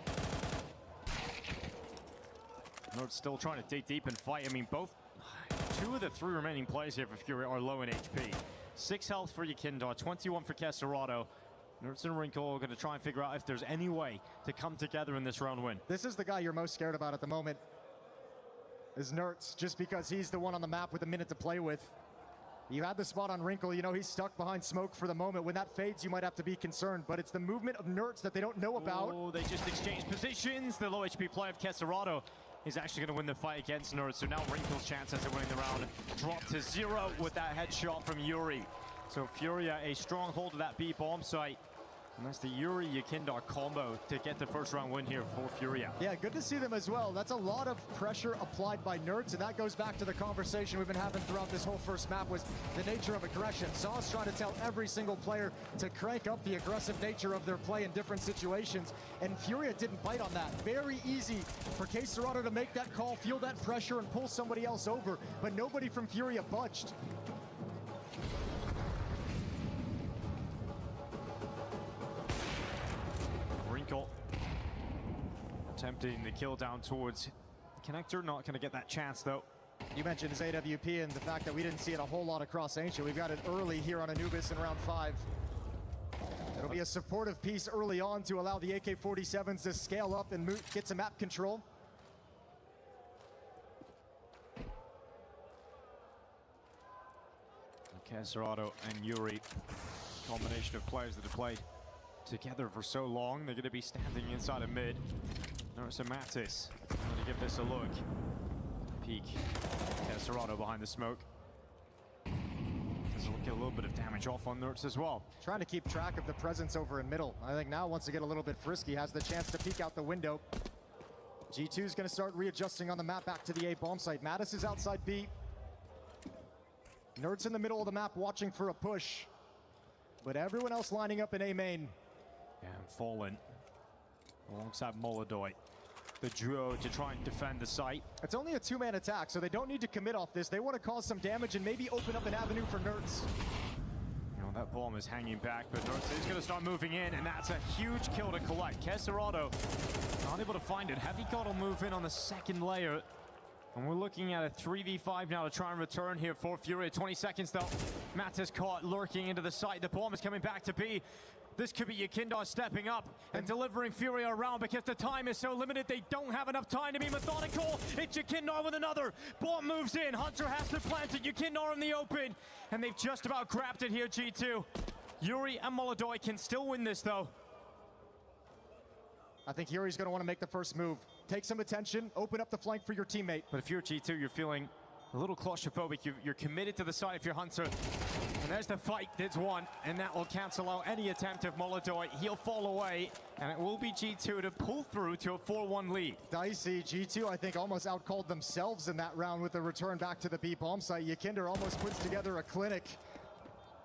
Nertz still trying to dig deep and fight. I mean, both 2 of the 3 remaining players here for Fury are low in HP. 6 health for Yukindar, 21 for Desperado. Nertz and Wrinkle are going to try and figure out if there's any way to come together in this round win. This is the guy you're most scared about at the moment, is Nertz, just because he's the one on the map with a minute to play with. You had the spot on Wrinkle, you know he's stuck behind smoke for the moment. When that fades, you might have to be concerned, but it's the movement of Nertz that they don't know about. Oh, they just exchanged positions. The low HP player of Desperado is actually going to win the fight against Nertz. So now Wrinkle's chances of winning the round drop to 0 with that headshot from Yuri. So Furia a strong hold of that B bomb site. And that's the Yuri Yukindar combo to get the first round win here for Furia. Yeah, good to see them as well. That's a lot of pressure applied by Nertz, and that goes back to the conversation we've been having throughout this whole first map, was the nature of aggression. Sauce trying to tell every single player to crank up the aggressive nature of their play in different situations, and Furia didn't bite on that. Very easy for Desperado to make that call, feel that pressure, and pull somebody else over, but nobody from Furia budged. Attempting the kill down towards the connector, not going to get that chance though. You mentioned his AWP and the fact that we didn't see it a whole lot across Ancient. We've got it early here on Anubis in round 5. It'll be a supportive piece early on to allow the AK-47s to scale up and get some map control. Desperado and Yuri, combination of players that have played together for so long. They're going to be standing inside of mid. Nertz and Mattis going to give this a look. peek. Serato behind the smoke. Does get a little bit of damage off on Nerds as well. Trying to keep track of the presence over in middle. I think now wants to get a little bit frisky, has the chance to peek out the window. G2 is going to start readjusting on the map back to the A bomb site. Mattis is outside B. Nerds in the middle of the map watching for a push. But everyone else lining up in A main. Yeah, and Fallen alongside Molodoy. The duo to try and defend the site. It's only a two-man attack, so they don't need to commit off this. They want to cause some damage and maybe open up an avenue for Nerds. You know, that bomb is hanging back, but Nerds is going to start moving in, and that's a huge kill to collect. Kesserado not able to find it. Heavy God will move in on the second layer. And we're looking at a 3v5 now to try and return here for Fury. 20 seconds though. Matt is caught lurking into the site. The bomb is coming back to B. This could be Yakindar stepping up and delivering Fury around because the time is so limited. They don't have enough time to be methodical. It's Yakindar with another. Bomb moves in. Hunter has to plant it. Yakindar in the open. And they've just about grabbed it here, G2. Yuri and Molodoy can still win this though. I think Yuri's going to want to make the first move. Take some attention, open up the flank for your teammate. But if you're G2, you're feeling a little claustrophobic. You're committed to the side if you're Hunter. And there's the fight that's won, and that will cancel out any attempt of Molodoy. He'll fall away, and it will be G2 to pull through to a 4-1 lead. Dicey, G2, I think, almost outcalled themselves in that round with the return back to the B bomb site. Yakinder almost puts together a clinic.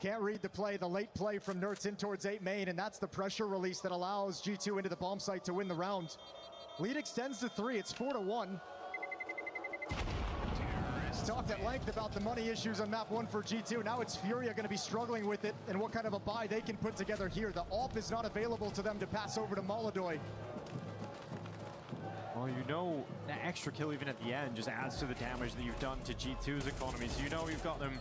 Can't read the play, the late play from Nerds in towards 8 main, and that's the pressure release that allows G2 into the bomb site to win the round. Lead extends to 3, it's 4-1. Talked at length about the money issues on map 1 for G2. Now it's Furia going to be struggling with it and what kind of a buy they can put together here. The AWP is not available to them to pass over to Molodoy. Well, you know, that extra kill even at the end just adds to the damage that you've done to G2's economy. So you know you've got them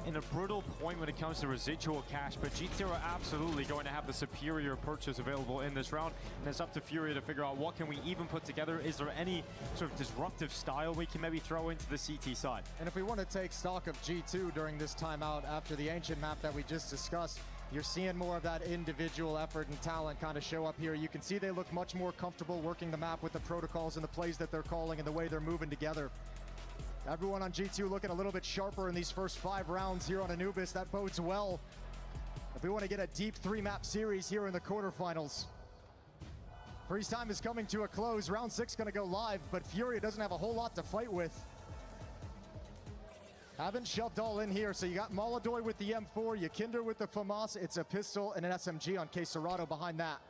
in a brutal point when it comes to residual cash, but G2 are absolutely going to have the superior purchase available in this round, and it's up to Furia to figure out what can we even put together. Is there any sort of disruptive style we can maybe throw into the CT side? And if we want to take stock of G2 during this timeout after the Ancient map that we just discussed, you're seeing more of that individual effort and talent kind of show up here. You can see they look much more comfortable working the map with the protocols and the plays that they're calling and the way they're moving together. Everyone on G2 looking a little bit sharper in these first 5 rounds here on Anubis. That bodes well if we want to get a deep 3-map series here in the quarterfinals. Freeze time is coming to a close. Round 6 going to go live, but Furia doesn't have a whole lot to fight with. Haven't shoved all in here, so you got Molodoy with the M4, Yakinder with the FAMAS. It's a pistol and an SMG on Keserato behind that.